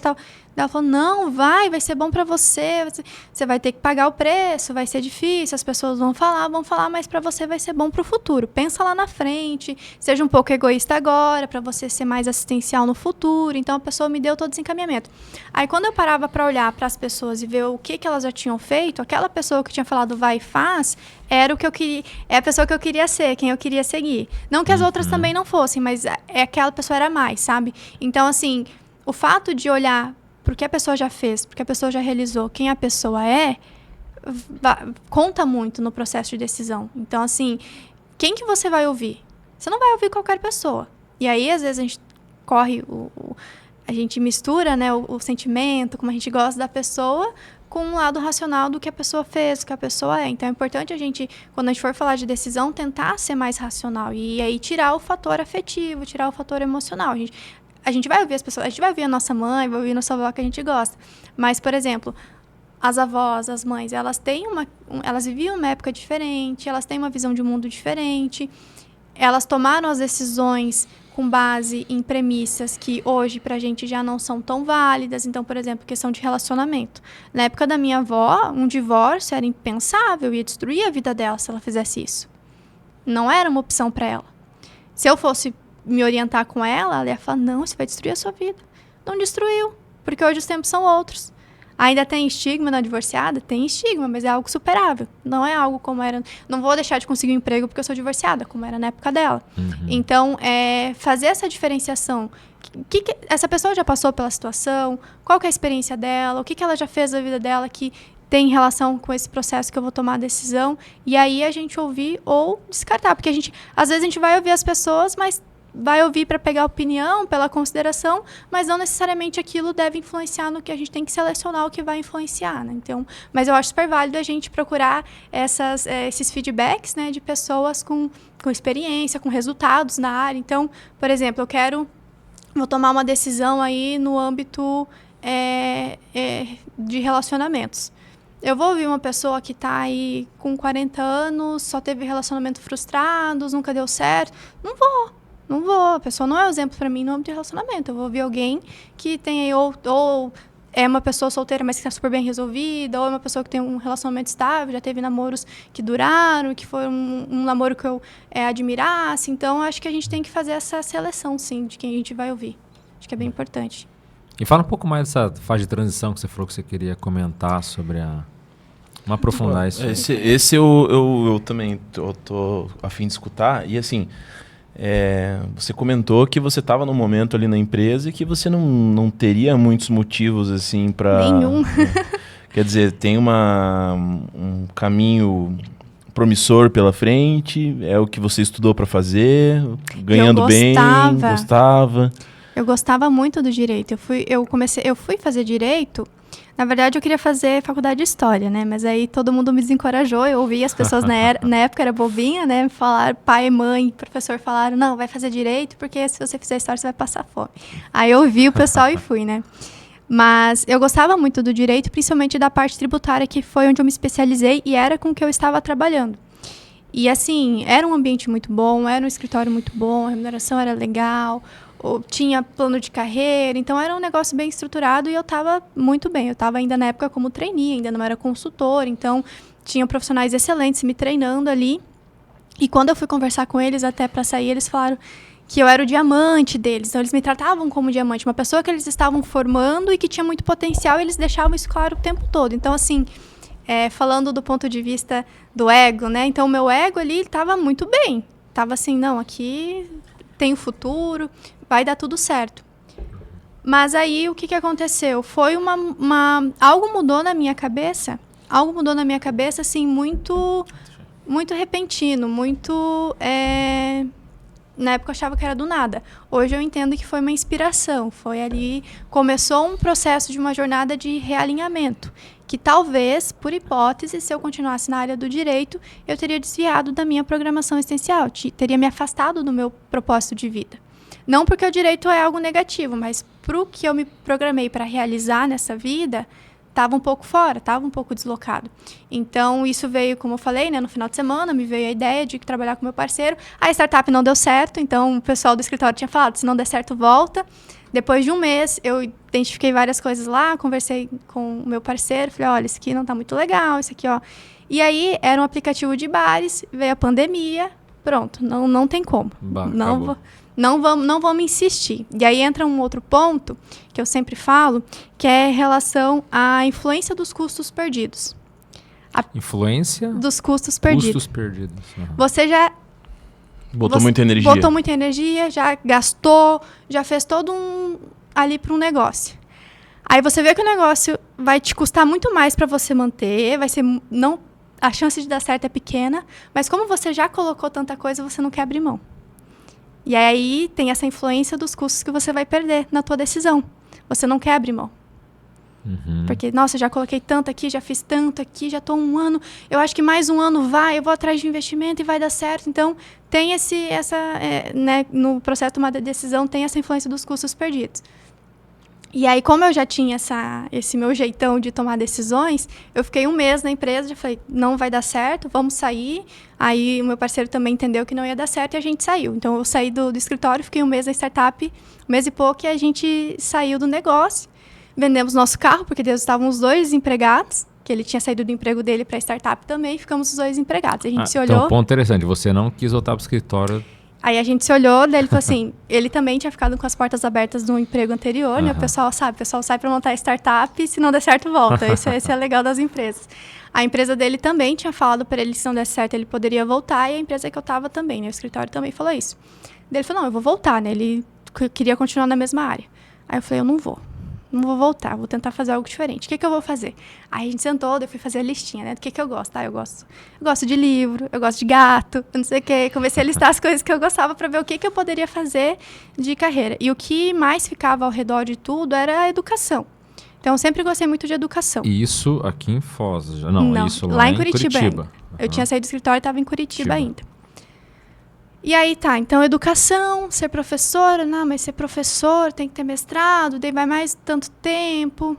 ela falou, não, vai ser bom para você. Você vai ter que pagar o preço, vai ser difícil, as pessoas vão falar, mas para você vai ser bom para o futuro. Pensa lá na frente, seja um pouco egoísta agora, para você ser mais assistencial no futuro. Então, a pessoa me deu todo esse encaminhamento. Aí, quando eu parava para olhar para as pessoas e ver o que elas já tinham feito, aquela pessoa que tinha falado vai e faz, era o que eu queria, é a pessoa que eu queria ser, quem eu queria seguir. Não que as outras também não fossem, mas aquela pessoa era mais, sabe? Então, assim, o fato de olhar porque a pessoa já fez, porque a pessoa já realizou, quem a pessoa é, conta muito no processo de decisão. Então, assim, quem que você vai ouvir? Você não vai ouvir qualquer pessoa. E aí, às vezes, a gente corre, a gente mistura, né, o sentimento, como a gente gosta da pessoa, com um lado racional do que a pessoa fez, do que a pessoa é. Então, é importante a gente, quando a gente for falar de decisão, tentar ser mais racional. E aí, tirar o fator afetivo, tirar o fator emocional. A gente vai ouvir as pessoas, a gente vai ouvir a nossa mãe, vai ouvir a nossa avó que a gente gosta. Mas, por exemplo, as avós, as mães, elas viviam uma época diferente, elas têm uma visão de mundo diferente, elas tomaram as decisões com base em premissas que hoje pra gente já não são tão válidas. Então, por exemplo, questão de relacionamento. Na época da minha avó, um divórcio era impensável, ia destruir a vida dela se ela fizesse isso. Não era uma opção para ela. Se eu fosse me orientar com ela, ela ia falar, não, isso vai destruir a sua vida. Não destruiu, porque hoje os tempos são outros. Ainda tem estigma na divorciada? Tem estigma, mas é algo superável. Não é algo como era... Não vou deixar de conseguir um emprego porque eu sou divorciada, como era na época dela. Então, fazer essa diferenciação. Essa pessoa já passou pela situação? Qual que é a experiência dela? O que ela já fez da vida dela que tem relação com esse processo que eu vou tomar a decisão? E aí a gente ouvir ou descartar. Porque às vezes a gente vai ouvir as pessoas, mas vai ouvir para pegar opinião, pela consideração, mas não necessariamente aquilo deve influenciar no que a gente tem que selecionar o que vai influenciar, né? Então, mas eu acho super válido a gente procurar esses feedbacks, né, de pessoas com experiência, com resultados na área. Então, por exemplo, vou tomar uma decisão aí no âmbito de relacionamentos. Eu vou ouvir uma pessoa que está aí com 40 anos, só teve relacionamentos frustrados, nunca deu certo. Não vou, a pessoa não é um exemplo para mim no âmbito de relacionamento. Eu vou ouvir alguém que tem ou é uma pessoa solteira, mas que está super bem resolvida, ou é uma pessoa que tem um relacionamento estável, já teve namoros que duraram, que foi um namoro que eu admirasse. Então, acho que a gente tem que fazer essa seleção, sim, de quem a gente vai ouvir. Acho que é bem importante. E fala um pouco mais dessa fase de transição que você falou que você queria comentar sobre Vamos aprofundar isso. Esse eu também tô a fim de escutar. E assim... você comentou que você estava num momento ali na empresa e que você não teria muitos motivos assim para... Nenhum. Quer dizer, tem um caminho promissor pela frente, é o que você estudou para fazer, ganhando bem, gostava. Eu gostava muito do direito. Eu fui fazer direito. Na verdade, eu queria fazer faculdade de História, né? Mas aí todo mundo me desencorajou. Eu ouvi as pessoas, na época era bobinha, né? Falaram, pai, mãe, professor falaram, não, vai fazer Direito, porque se você fizer História, você vai passar fome. Aí eu ouvi o pessoal e fui, né? Mas eu gostava muito do Direito, principalmente da parte tributária, que foi onde eu me especializei e era com o que eu estava trabalhando. E assim, era um ambiente muito bom, era um escritório muito bom, a remuneração era legal, tinha plano de carreira, então era um negócio bem estruturado e eu estava muito bem. Eu estava ainda na época como trainee, ainda não era consultor, então tinha profissionais excelentes me treinando ali. E quando eu fui conversar com eles até para sair, eles falaram que eu era o diamante deles. Então eles me tratavam como diamante, uma pessoa que eles estavam formando e que tinha muito potencial, e eles deixavam isso claro o tempo todo. Então assim, falando do ponto de vista do ego, né? Então o meu ego ali estava muito bem. Estava assim, não, aqui tem o futuro, vai dar tudo certo. Mas aí, o que aconteceu? Foi algo mudou na minha cabeça. Algo mudou na minha cabeça, assim, muito repentino, muito... Na época eu achava que era do nada. Hoje eu entendo que foi uma inspiração. Foi ali... Começou um processo de uma jornada de realinhamento. Que talvez, por hipótese, se eu continuasse na área do direito, eu teria desviado da minha programação existencial. Teria me afastado do meu propósito de vida. Não porque o direito é algo negativo, mas para o que eu me programei para realizar nessa vida, estava um pouco fora, estava um pouco deslocado. Então, isso veio, como eu falei, né, no final de semana, me veio a ideia de trabalhar com meu parceiro. A startup não deu certo, então o pessoal do escritório tinha falado, se não der certo, volta. Depois de um mês, eu identifiquei várias coisas lá, conversei com o meu parceiro, falei, olha, isso aqui não está muito legal, isso aqui, ó. E aí, era um aplicativo de bares, veio a pandemia, pronto, não tem como. Não vamos insistir. E aí entra um outro ponto, que eu sempre falo, que é em relação à influência dos custos perdidos. Influência? Dos custos perdidos. Custos perdidos. Uhum. Você já... Botou muita energia, já gastou, já fez todo ali para um negócio. Aí você vê que o negócio vai te custar muito mais para você manter, vai ser a chance de dar certo é pequena, mas como você já colocou tanta coisa, você não quer abrir mão. E aí tem essa influência dos custos que você vai perder na tua decisão. Você não quer abrir mão. Porque, nossa, já coloquei tanto aqui, já fiz tanto aqui, já estou 1 ano, eu acho que mais 1 ano eu vou atrás de investimento e vai dar certo. Então, tem né, no processo de tomada de decisão, tem essa influência dos custos perdidos. E aí, como eu já tinha esse meu jeitão de tomar decisões, eu fiquei 1 mês na empresa, já falei, não vai dar certo, vamos sair. Aí, o meu parceiro também entendeu que não ia dar certo e a gente saiu. Então, eu saí do escritório, fiquei 1 mês na startup, 1 mês e pouco, e a gente saiu do negócio. Vendemos nosso carro, porque estavam os 2 desempregados, que ele tinha saído do emprego dele para a startup também, ficamos os 2 desempregados. A gente se olhou... Então, ponto interessante, você não quis voltar para o escritório... Aí a gente se olhou, daí ele falou assim, ele também tinha ficado com as portas abertas no emprego anterior, né? O pessoal sai para montar startup e se não der certo, volta. Esse é legal das empresas. A empresa dele também tinha falado para ele que se não der certo, ele poderia voltar, e a empresa que eu estava também, né? O escritório também falou isso. Daí ele falou, não, eu vou voltar, né? Ele queria continuar na mesma área. Aí eu falei, eu não vou voltar, vou tentar fazer algo diferente. O que eu vou fazer? Aí a gente sentou, eu fui fazer a listinha, né? Do que eu gosto? Eu gosto de livro, eu gosto de gato, eu não sei o quê. Comecei a listar as coisas que eu gostava para ver o que eu poderia fazer de carreira. E o que mais ficava ao redor de tudo era a educação. Então, eu sempre gostei muito de educação. E isso aqui em Foz? Não, isso lá em Curitiba. Eu tinha saído do escritório e estava em Curitiba ainda. E aí tá, então educação, ser professora, não, mas ser professor tem que ter mestrado, daí vai mais tanto tempo.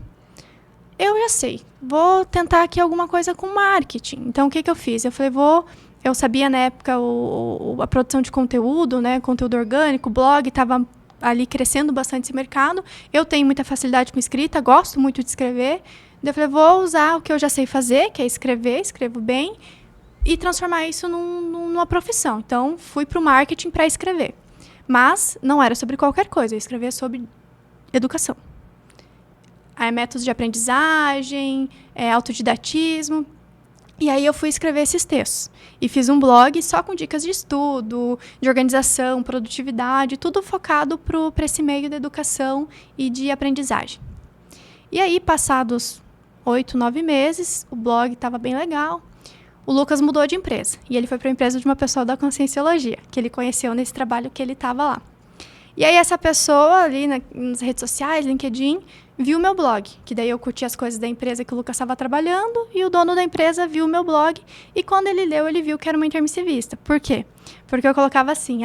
Eu já sei, vou tentar aqui alguma coisa com marketing. Então o que eu fiz? Eu falei, eu sabia na época a produção de conteúdo, né, conteúdo orgânico, blog, estava ali crescendo bastante esse mercado. Eu tenho muita facilidade com escrita, gosto muito de escrever. Daí eu falei, vou usar o que eu já sei fazer, que é escrever, escrevo bem, e transformar isso numa profissão. Então, fui para o marketing para escrever. Mas não era sobre qualquer coisa, eu escrevia sobre educação. Métodos de aprendizagem, autodidatismo. E aí eu fui escrever esses textos. E fiz um blog só com dicas de estudo, de organização, produtividade, tudo focado para esse meio da educação e de aprendizagem. E aí, passados 8, 9 meses, o blog estava bem legal. O Lucas mudou de empresa. E ele foi para a empresa de uma pessoa da Conscienciologia, que ele conheceu nesse trabalho que ele estava lá. E aí essa pessoa ali nas redes sociais, LinkedIn, viu o meu blog. Que daí eu curti as coisas da empresa que o Lucas estava trabalhando, e o dono da empresa viu o meu blog. E quando ele leu, ele viu que era uma intermissivista. Por quê? Porque eu colocava assim,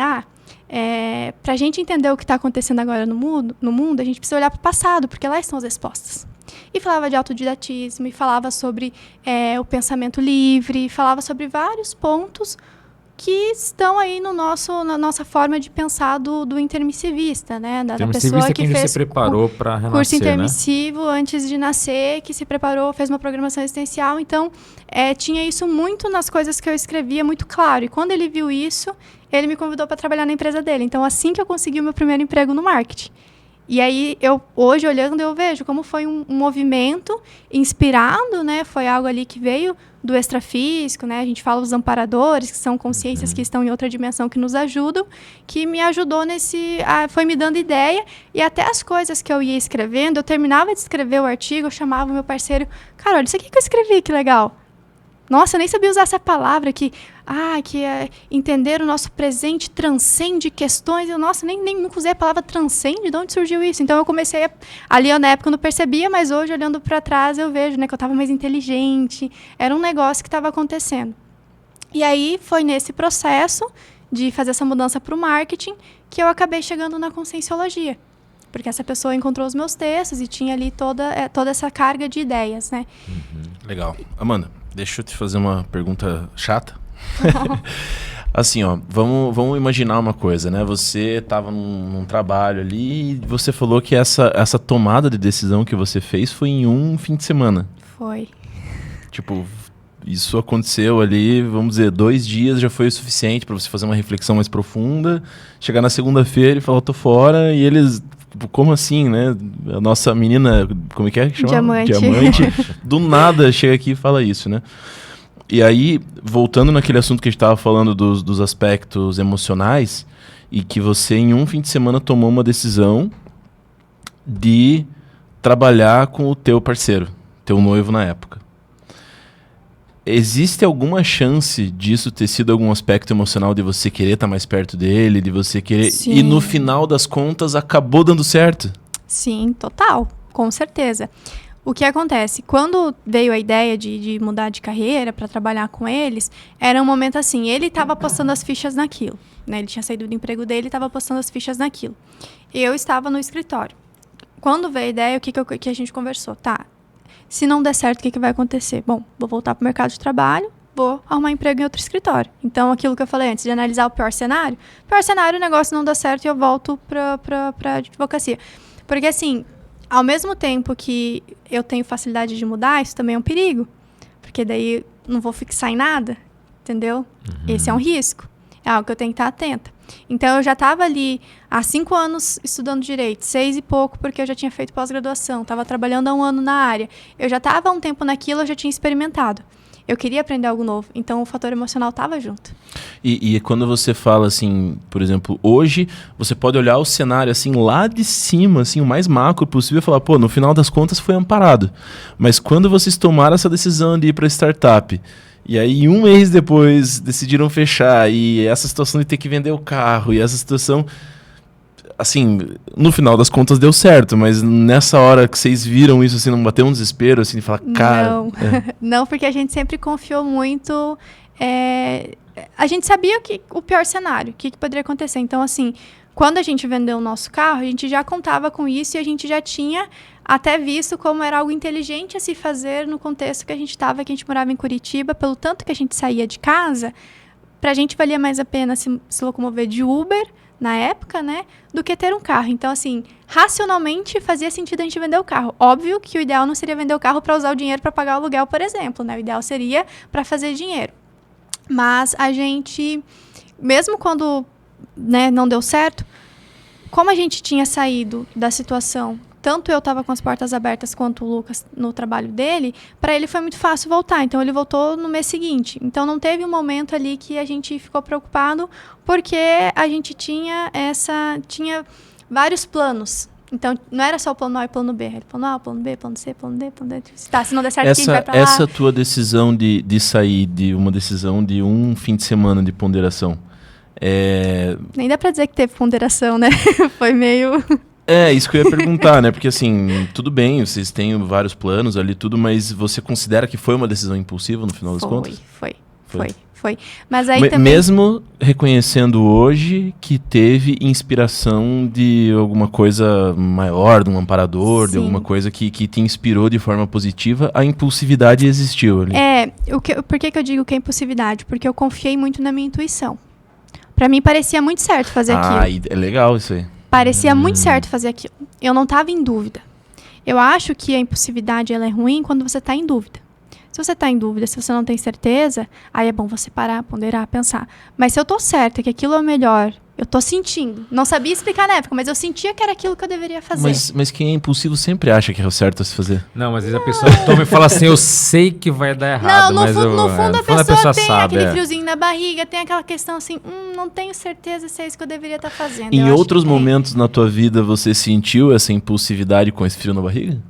para a gente entender o que está acontecendo agora no mundo, a gente precisa olhar para o passado, porque lá estão as respostas. E falava de autodidatismo, e falava sobre o pensamento livre, falava sobre vários pontos que estão aí na nossa forma de pensar do intermissivista, né? Da pessoa que fez se preparou para renascer, curso intermissivo, né? Antes de nascer, que se preparou, fez uma programação existencial. Então, tinha isso muito nas coisas que eu escrevia, muito claro. E quando ele viu isso, ele me convidou para trabalhar na empresa dele. Então, assim que eu consegui o meu primeiro emprego no marketing. E aí, hoje, olhando, eu vejo como foi um movimento inspirado, né? Foi algo ali que veio do extrafísico, né? A gente fala os amparadores, que são consciências que estão em outra dimensão, que nos ajudam, que me ajudou foi me dando ideia, e até as coisas que eu ia escrevendo, eu terminava de escrever o artigo, eu chamava o meu parceiro, cara, olha isso aqui que eu escrevi, que legal. Nossa, eu nem sabia usar essa palavra, que entender o nosso presente transcende questões. Nossa, nem nunca usei a palavra transcende, de onde surgiu isso? Então eu comecei, ali na época eu não percebia, mas hoje, olhando para trás, eu vejo, né, que eu estava mais inteligente, era um negócio que estava acontecendo. E aí foi nesse processo de fazer essa mudança para o marketing que eu acabei chegando na Conscienciologia. Porque essa pessoa encontrou os meus textos e tinha ali toda essa carga de ideias, né? Legal. Amanda, deixa eu te fazer uma pergunta chata. Assim, vamos imaginar uma coisa, né? Você estava num trabalho ali e você falou que essa tomada de decisão que você fez foi em um fim de semana. Foi. Tipo, isso aconteceu ali, vamos dizer, 2 dias já foi o suficiente para você fazer uma reflexão mais profunda, chegar na segunda-feira e falar, tô fora, e eles... Como assim, né? A nossa menina, como é que chama? Diamante. Do nada chega aqui e fala isso, né? E aí, voltando naquele assunto que a gente estava falando dos aspectos emocionais, e que você em um fim de semana tomou uma decisão de trabalhar com o teu parceiro, teu noivo na época. existe alguma chance disso ter sido algum aspecto emocional de você querer estar mais perto dele, de você querer... Sim. E no final das contas acabou dando certo? Sim, total, com certeza. O que acontece? Quando veio a ideia de mudar de carreira para trabalhar com eles, era um momento assim, ele estava postando as fichas naquilo, né? Ele tinha saído do emprego dele e estava postando as fichas naquilo. Eu estava no escritório. Quando veio a ideia, o que a gente conversou? Tá, se não der certo, o que vai acontecer? Bom, vou voltar para o mercado de trabalho, vou arrumar emprego em outro escritório. Então, aquilo que eu falei antes, de analisar o pior cenário, o negócio não dá certo e eu volto para a advocacia. Porque assim... Ao mesmo tempo que eu tenho facilidade de mudar, isso também é um perigo. Porque daí não vou fixar em nada, entendeu? Uhum. Esse é um risco. É algo que eu tenho que estar atenta. Então, eu já estava ali há 5 anos estudando direito, 6 e pouco, porque eu já tinha feito pós-graduação, estava trabalhando há 1 ano na área. Eu já estava há um tempo naquilo, eu já tinha experimentado. Eu queria aprender algo novo, então o fator emocional estava junto. E quando você fala assim, por exemplo, hoje você pode olhar o cenário assim lá de cima, assim, o mais macro possível e falar, pô, no final das contas foi amparado. Mas quando vocês tomaram essa decisão de ir para a startup, e aí 1 mês depois decidiram fechar, e essa situação de ter que vender o carro, e essa situação... Assim, no final das contas deu certo, mas nessa hora que vocês viram isso, assim, não bateu um desespero, assim, de falar, cara... Não, não, porque a gente sempre confiou muito... A gente sabia o pior cenário, o que poderia acontecer. Então, assim, quando a gente vendeu o nosso carro, a gente já contava com isso e a gente já tinha até visto como era algo inteligente a se fazer no contexto que a gente estava, que a gente morava em Curitiba, pelo tanto que a gente saía de casa, pra gente valia mais a pena se locomover de Uber... na época, né, do que ter um carro. Então, assim, racionalmente fazia sentido a gente vender o carro. Óbvio que o ideal não seria vender o carro para usar o dinheiro para pagar o aluguel, por exemplo, né? O ideal seria para fazer dinheiro. Mas a gente, mesmo quando, né, não deu certo, como a gente tinha saído da situação, tanto eu estava com as portas abertas quanto o Lucas no trabalho dele, para ele foi muito fácil voltar. Então, ele voltou no mês seguinte. Então, não teve um momento ali que a gente ficou preocupado, porque a gente tinha vários planos. Então, não era só o plano A e o plano B. Era plano A, plano B, plano C, plano D, plano D. Tá, se não der certo, a gente vai para lá. Essa tua decisão de sair de uma decisão de um fim de semana de ponderação, nem dá para dizer que teve ponderação, né? Foi meio... Isso que eu ia perguntar, né? Porque assim, tudo bem, vocês têm vários planos ali, tudo, mas você considera que foi uma decisão impulsiva no final das contas? Foi. Mas aí também... Mesmo reconhecendo hoje que teve inspiração de alguma coisa maior, de um amparador, Sim. de alguma coisa que te inspirou de forma positiva, a impulsividade existiu ali. Por que eu digo que é impulsividade? Porque eu confiei muito na minha intuição. Pra mim parecia muito certo fazer aquilo. É legal isso aí. Parecia muito certo fazer aquilo. Eu não estava em dúvida. Eu acho que a impulsividade ela é ruim quando você está em dúvida. Se você está em dúvida, se você não tem certeza, aí é bom você parar, ponderar, pensar. Mas se eu estou certa que aquilo é o melhor, eu estou sentindo. Não sabia explicar na época, mas eu sentia que era aquilo que eu deveria fazer. Mas quem é impulsivo sempre acha que é o certo a se fazer. Não, mas às vezes a pessoa toma e fala assim, eu sei que vai dar errado. Não, no fundo a pessoa tem sabe, aquele friozinho na barriga, tem aquela questão assim, não tenho certeza se é isso que eu deveria estar fazendo. Em outros momentos na tua vida, você sentiu essa impulsividade com esse frio na barriga?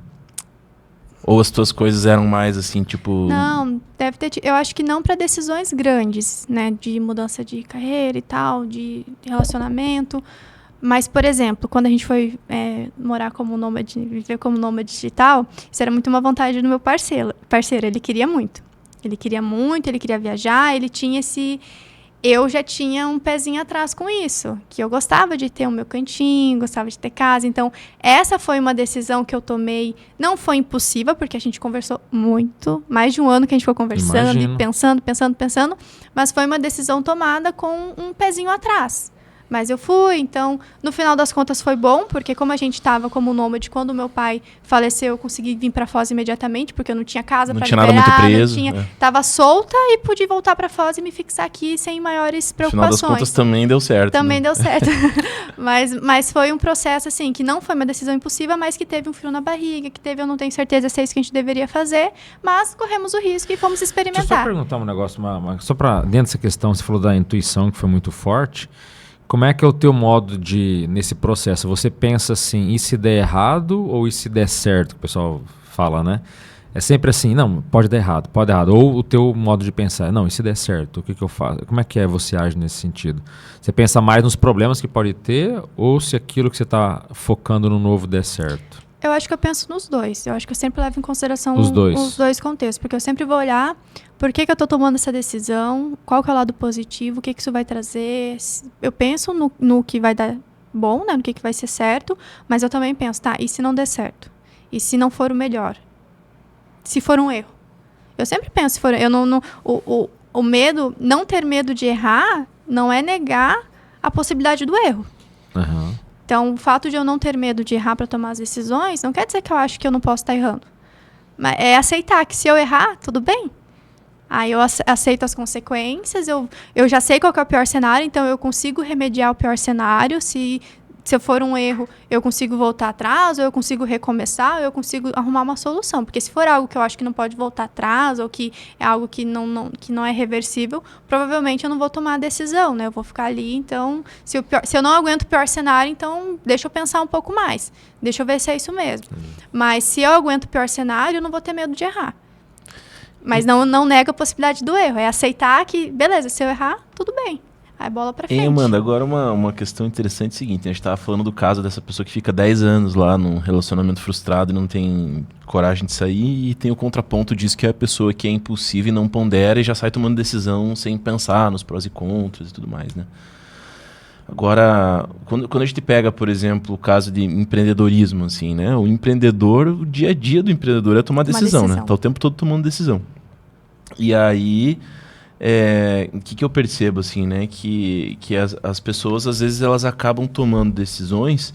Ou as tuas coisas eram mais assim, tipo... Não, deve ter... Eu acho que não para decisões grandes, né? De mudança de carreira e tal, de relacionamento. Mas, por exemplo, quando a gente foi morar como nômade, viver como nômade digital, isso era muito uma vontade do meu parceiro. Ele queria muito. Ele queria viajar, ele tinha esse... Eu já tinha um pezinho atrás com isso, que eu gostava de ter o meu cantinho, gostava de ter casa. Então, essa foi uma decisão que eu tomei. Não foi impulsiva, porque a gente conversou muito, mais de 1 ano que a gente ficou conversando e pensando. Mas foi uma decisão tomada com um pezinho atrás. Mas eu fui, então, no final das contas foi bom, porque como a gente estava como nômade, quando o meu pai faleceu, eu consegui vir para Foz imediatamente, porque eu não tinha casa para liberar, não tinha nada muito preso. Tava solta e pude voltar para Foz e me fixar aqui sem maiores preocupações. No final das contas também deu certo. Também deu certo. mas foi um processo, assim, que não foi uma decisão impulsiva, mas que teve um frio na barriga, que teve, eu não tenho certeza se é isso que a gente deveria fazer, mas corremos o risco e fomos experimentar. Deixa eu só perguntar um negócio, só para dentro dessa questão, você falou da intuição, que foi muito forte. Como é que é o teu modo nesse processo? Você pensa assim, e se der errado ou e se der certo, que o pessoal fala, né? É sempre assim, não, pode dar errado, pode dar errado. Ou o teu modo de pensar, não, e se der certo, o que eu faço? Como é que você age nesse sentido? Você pensa mais nos problemas que pode ter ou se aquilo que você está focando no novo der certo? Eu acho que eu penso nos dois. Eu acho que eu sempre levo em consideração Os dois. os dois contextos. Porque eu sempre vou olhar por que eu estou tomando essa decisão, qual que é o lado positivo, o que isso vai trazer. Eu penso no que vai dar bom, né, no que vai ser certo, mas eu também penso, tá, e se não der certo? E se não for o melhor? Se for um erro? Eu sempre penso, se for, eu o medo, não ter medo de errar, não é negar a possibilidade do erro. Uhum. Então, o fato de eu não ter medo de errar para tomar as decisões, não quer dizer que eu acho que eu não posso estar errando. Mas é aceitar que se eu errar, tudo bem. Aí eu aceito as consequências, eu já sei qual que é o pior cenário, então eu consigo remediar o pior cenário. Se eu for um erro, eu consigo voltar atrás, ou eu consigo recomeçar, ou eu consigo arrumar uma solução. Porque se for algo que eu acho que não pode voltar atrás, ou que é algo que não é reversível, provavelmente eu não vou tomar a decisão, né? Eu vou ficar ali, então, se eu não aguento o pior cenário, então deixa eu pensar um pouco mais. Deixa eu ver se é isso mesmo. Mas se eu aguento o pior cenário, eu não vou ter medo de errar. Mas não nega a possibilidade do erro. É aceitar que, beleza, se eu errar, tudo bem. Aí bola pra frente. E, Amanda, agora uma questão interessante é o seguinte. A gente estava falando do caso dessa pessoa que fica 10 anos lá num relacionamento frustrado e não tem coragem de sair. E tem o contraponto disso, que é a pessoa que é impulsiva e não pondera e já sai tomando decisão sem pensar nos prós e contras e tudo mais, né? Agora, quando a gente pega, por exemplo, o caso de empreendedorismo, assim, né? O empreendedor, o dia a dia do empreendedor é tomar decisão, né? Tá o tempo todo tomando decisão. E aí, o que eu percebo, assim, né? Que as pessoas, às vezes, elas acabam tomando decisões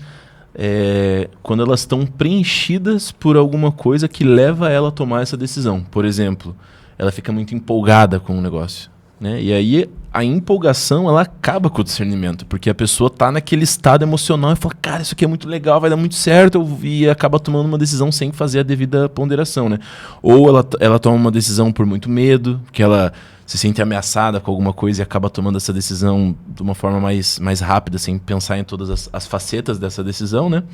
quando elas estão preenchidas por alguma coisa que leva ela a tomar essa decisão. Por exemplo, ela fica muito empolgada com o negócio, né? E aí a empolgação, ela acaba com o discernimento, porque a pessoa tá naquele estado emocional e fala, cara, isso aqui é muito legal, vai dar muito certo, e acaba tomando uma decisão sem fazer a devida ponderação, né? Ou ela toma uma decisão por muito medo, porque ela se sente ameaçada com alguma coisa e acaba tomando essa decisão de uma forma mais rápida, sem pensar em todas as facetas dessa decisão, né?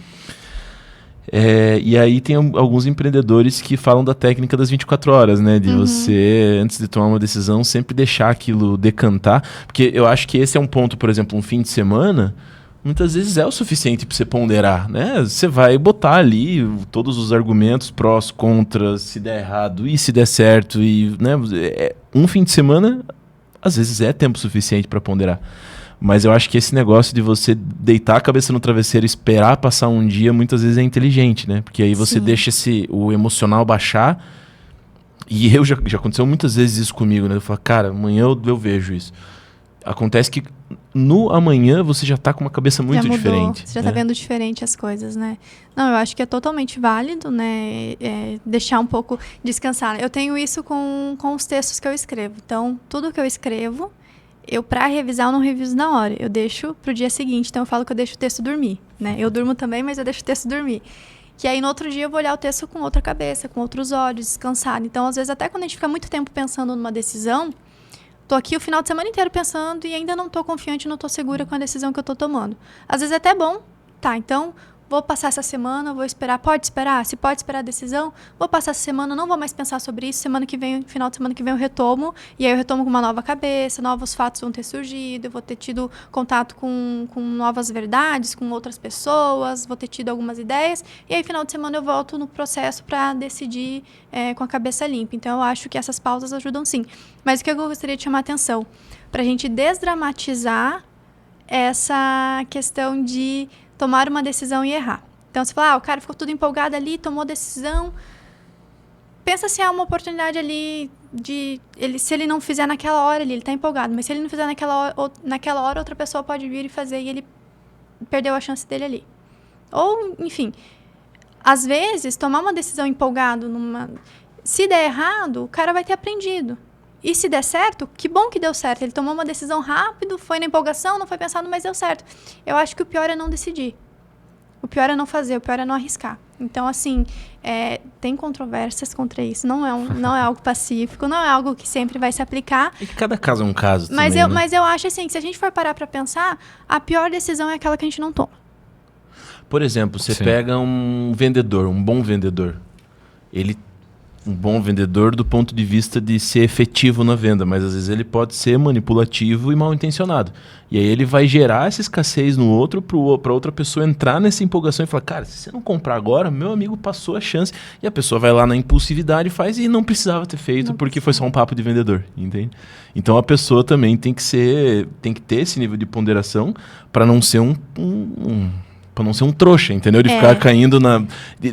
E aí tem alguns empreendedores que falam da técnica das 24 horas, né? De você, antes de tomar uma decisão, sempre deixar aquilo decantar. Porque eu acho que esse é um ponto, por exemplo, um fim de semana, muitas vezes é o suficiente para você ponderar, né? Você vai botar ali todos os argumentos, prós, contras, se der errado e se der certo. E, né? Um fim de semana, às vezes, é tempo suficiente para ponderar. Mas eu acho que esse negócio de você deitar a cabeça no travesseiro e esperar passar um dia, muitas vezes é inteligente, né? Porque aí você deixa o emocional baixar. E já aconteceu muitas vezes isso comigo, né? Eu falo, cara, amanhã eu vejo isso. Acontece que no amanhã você já tá com uma cabeça muito diferente. Você já tá vendo diferente as coisas, né? Não, eu acho que é totalmente válido, né? Deixar um pouco descansar. Eu tenho isso com os textos que eu escrevo. Então, tudo que eu escrevo, pra revisar, eu não reviso na hora. Eu deixo pro dia seguinte. Então, eu falo que eu deixo o texto dormir, né? Eu durmo também, mas eu deixo o texto dormir. Que aí, no outro dia, eu vou olhar o texto com outra cabeça, com outros olhos, descansado. Então, às vezes, até quando a gente fica muito tempo pensando numa decisão, tô aqui o final de semana inteiro pensando e ainda não tô confiante, não tô segura com a decisão que eu tô tomando. Às vezes é até bom. Tá, então, vou passar essa semana, vou esperar. Pode esperar? Se pode esperar a decisão, vou passar essa semana, não vou mais pensar sobre isso. Semana que vem, final de semana que vem eu retomo. E aí eu retomo com uma nova cabeça, novos fatos vão ter surgido, eu vou ter tido contato com novas verdades, com outras pessoas, vou ter tido algumas ideias. E aí, final de semana, eu volto no processo para decidir com a cabeça limpa. Então, eu acho que essas pausas ajudam sim. Mas o que eu gostaria de chamar a atenção? Para a gente desdramatizar essa questão de tomar uma decisão e errar. Então, você fala, o cara ficou tudo empolgado ali, tomou decisão. Pensa se há uma oportunidade ali se ele não fizer naquela hora ali, ele está empolgado, mas se ele não fizer naquela hora, outra pessoa pode vir e fazer e ele perdeu a chance dele ali. Ou, enfim, às vezes, tomar uma decisão empolgado, se der errado, o cara vai ter aprendido. E se der certo, que bom que deu certo. Ele tomou uma decisão rápido, foi na empolgação, não foi pensado, mas deu certo. Eu acho que o pior é não decidir. O pior é não fazer, o pior é não arriscar. Então, assim, tem controvérsias contra isso. Não é algo pacífico, não é algo que sempre vai se aplicar. E que cada caso é um caso mas também, mas eu acho assim, que se a gente for parar para pensar, a pior decisão é aquela que a gente não toma. Por exemplo, você pega um vendedor, um bom vendedor. Ele um bom vendedor do ponto de vista de ser efetivo na venda, mas às vezes ele pode ser manipulativo e mal intencionado. E aí ele vai gerar essa escassez no outro para outra pessoa entrar nessa empolgação e falar, cara, se você não comprar agora, meu amigo passou a chance. E a pessoa vai lá na impulsividade e faz e não precisava ter feito porque foi só um papo de vendedor, entende? Então a pessoa também tem que ter esse nível de ponderação para não ser para não ser um trouxa, entendeu? De ficar caindo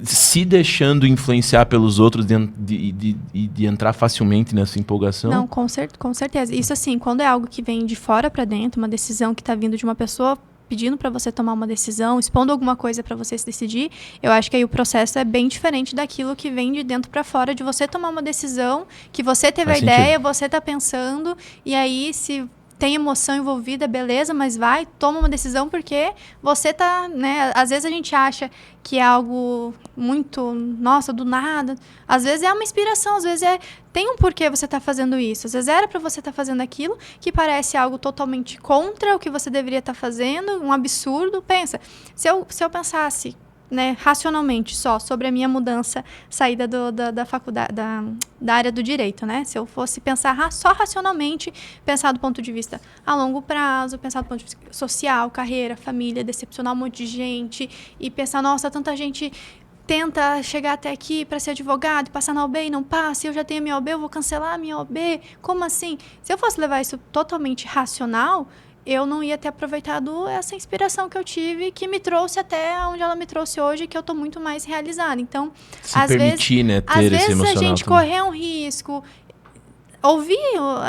se deixando influenciar pelos outros de entrar facilmente nessa empolgação. Não, com certeza. Isso assim, quando é algo que vem de fora para dentro, uma decisão que está vindo de uma pessoa pedindo para você tomar uma decisão, expondo alguma coisa para você se decidir, eu acho que aí o processo é bem diferente daquilo que vem de dentro para fora, de você tomar uma decisão, que você teve a ideia, você está pensando, e aí se tem emoção envolvida, beleza, mas toma uma decisão porque você tá, né? Às vezes a gente acha que é algo muito, nossa, do nada. Às vezes é uma inspiração, às vezes tem um porquê você tá fazendo isso. Às vezes era para você estar fazendo aquilo que parece algo totalmente contra o que você deveria estar fazendo, um absurdo. Pensa, se eu pensasse, né, racionalmente só sobre a minha mudança, saída da faculdade, da área do direito, né? Se eu fosse pensar só racionalmente, pensar do ponto de vista a longo prazo, pensar do ponto de vista social, carreira, família, decepcionar um monte de gente e pensar, nossa, tanta gente tenta chegar até aqui para ser advogado e passar na OAB e não passa, eu já tenho a minha OAB, eu vou cancelar a minha OAB, como assim? Se eu fosse levar isso totalmente racional, eu não ia ter aproveitado essa inspiração que eu tive, que me trouxe até onde ela me trouxe hoje, que eu estou muito mais realizada. Então, às vezes a gente correr um risco, ouvir,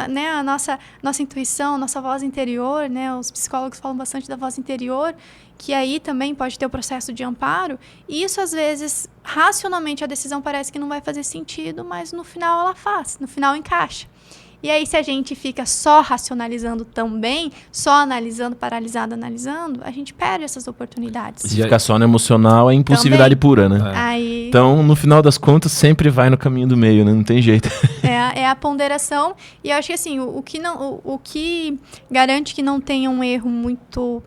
né, a nossa intuição, nossa voz interior, né, os psicólogos falam bastante da voz interior, que aí também pode ter o processo de amparo, e isso às vezes, racionalmente, a decisão parece que não vai fazer sentido, mas no final ela faz, no final encaixa. E aí, se a gente fica só racionalizando também, só analisando, paralisado, analisando, a gente perde essas oportunidades. Se ficar só no emocional, é impulsividade pura, né? Aí... Então, no final das contas, sempre vai no caminho do meio, né? Não tem jeito. É a ponderação. E eu acho que, assim, o que garante que não tenha um erro muito...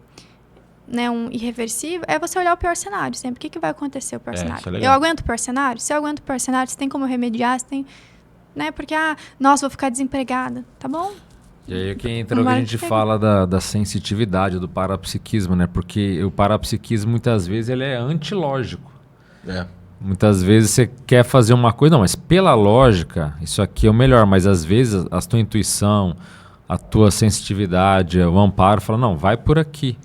né, um irreversível, é você olhar o pior cenário sempre. O que vai acontecer o pior cenário? Eu aguento o pior cenário? Se eu aguento o pior cenário, você tem como remediar, você tem... né? Porque, nossa, vou ficar desempregada. Tá bom? E aí que entra o que a gente fala da sensitividade, do parapsiquismo, né? Porque o parapsiquismo, muitas vezes, ele é antilógico. Muitas vezes você quer fazer uma coisa, não, mas pela lógica, isso aqui é o melhor. Mas, às vezes, a tua intuição, a tua sensitividade, o amparo, fala, não, vai por aqui.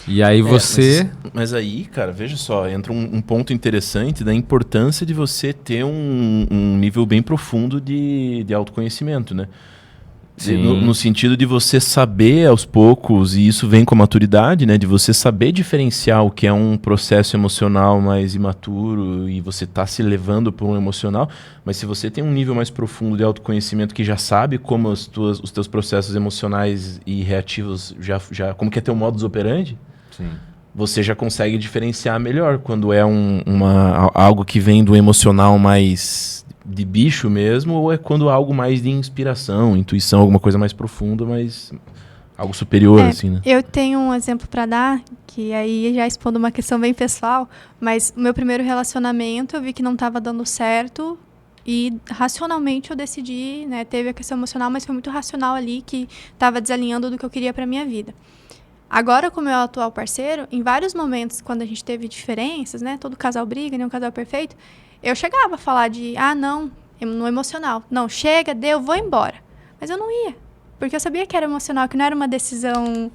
E aí você... Mas aí, cara, veja só, entra um ponto interessante da importância de você ter um nível bem profundo de autoconhecimento, né? No sentido de você saber aos poucos, e isso vem com a maturidade, né? De você saber diferenciar o que é um processo emocional mais imaturo e você tá se levando por um emocional, mas se você tem um nível mais profundo de autoconhecimento que já sabe como os teus processos emocionais e reativos, como que é teu modus operandi, você já consegue diferenciar melhor quando é algo que vem do emocional mais de bicho mesmo, ou é quando é algo mais de inspiração, intuição, alguma coisa mais profunda, mas algo superior, assim, né? Eu tenho um exemplo para dar, que aí já expondo uma questão bem pessoal, mas o meu primeiro relacionamento eu vi que não estava dando certo e racionalmente eu decidi, né, teve a questão emocional, mas foi muito racional ali, que estava desalinhando do que eu queria para minha vida. Agora, com o meu atual parceiro, em vários momentos, quando a gente teve diferenças, né, todo casal briga, nenhum casal perfeito, eu chegava a falar não, no emocional. Não, chega, vou embora. Mas eu não ia. Porque eu sabia que era emocional, que não era uma decisão...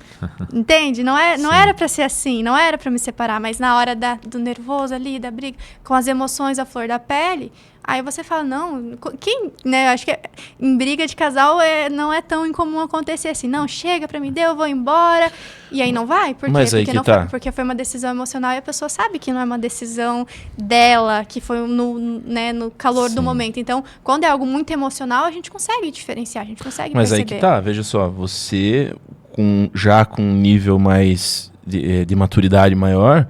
Entende? Não era pra ser assim, não era pra me separar. Mas na hora do nervoso ali, da briga, com as emoções à flor da pele... Aí você fala, não, né, acho que em briga de casal não é tão incomum acontecer assim, não, chega pra mim, eu vou embora, e aí não vai, por quê? Mas aí Porque foi uma decisão emocional e a pessoa sabe que não é uma decisão dela, que foi no calor do momento. Então, quando é algo muito emocional, a gente consegue diferenciar, a gente consegue perceber. Mas aí veja só, você já com um nível mais de maturidade maior,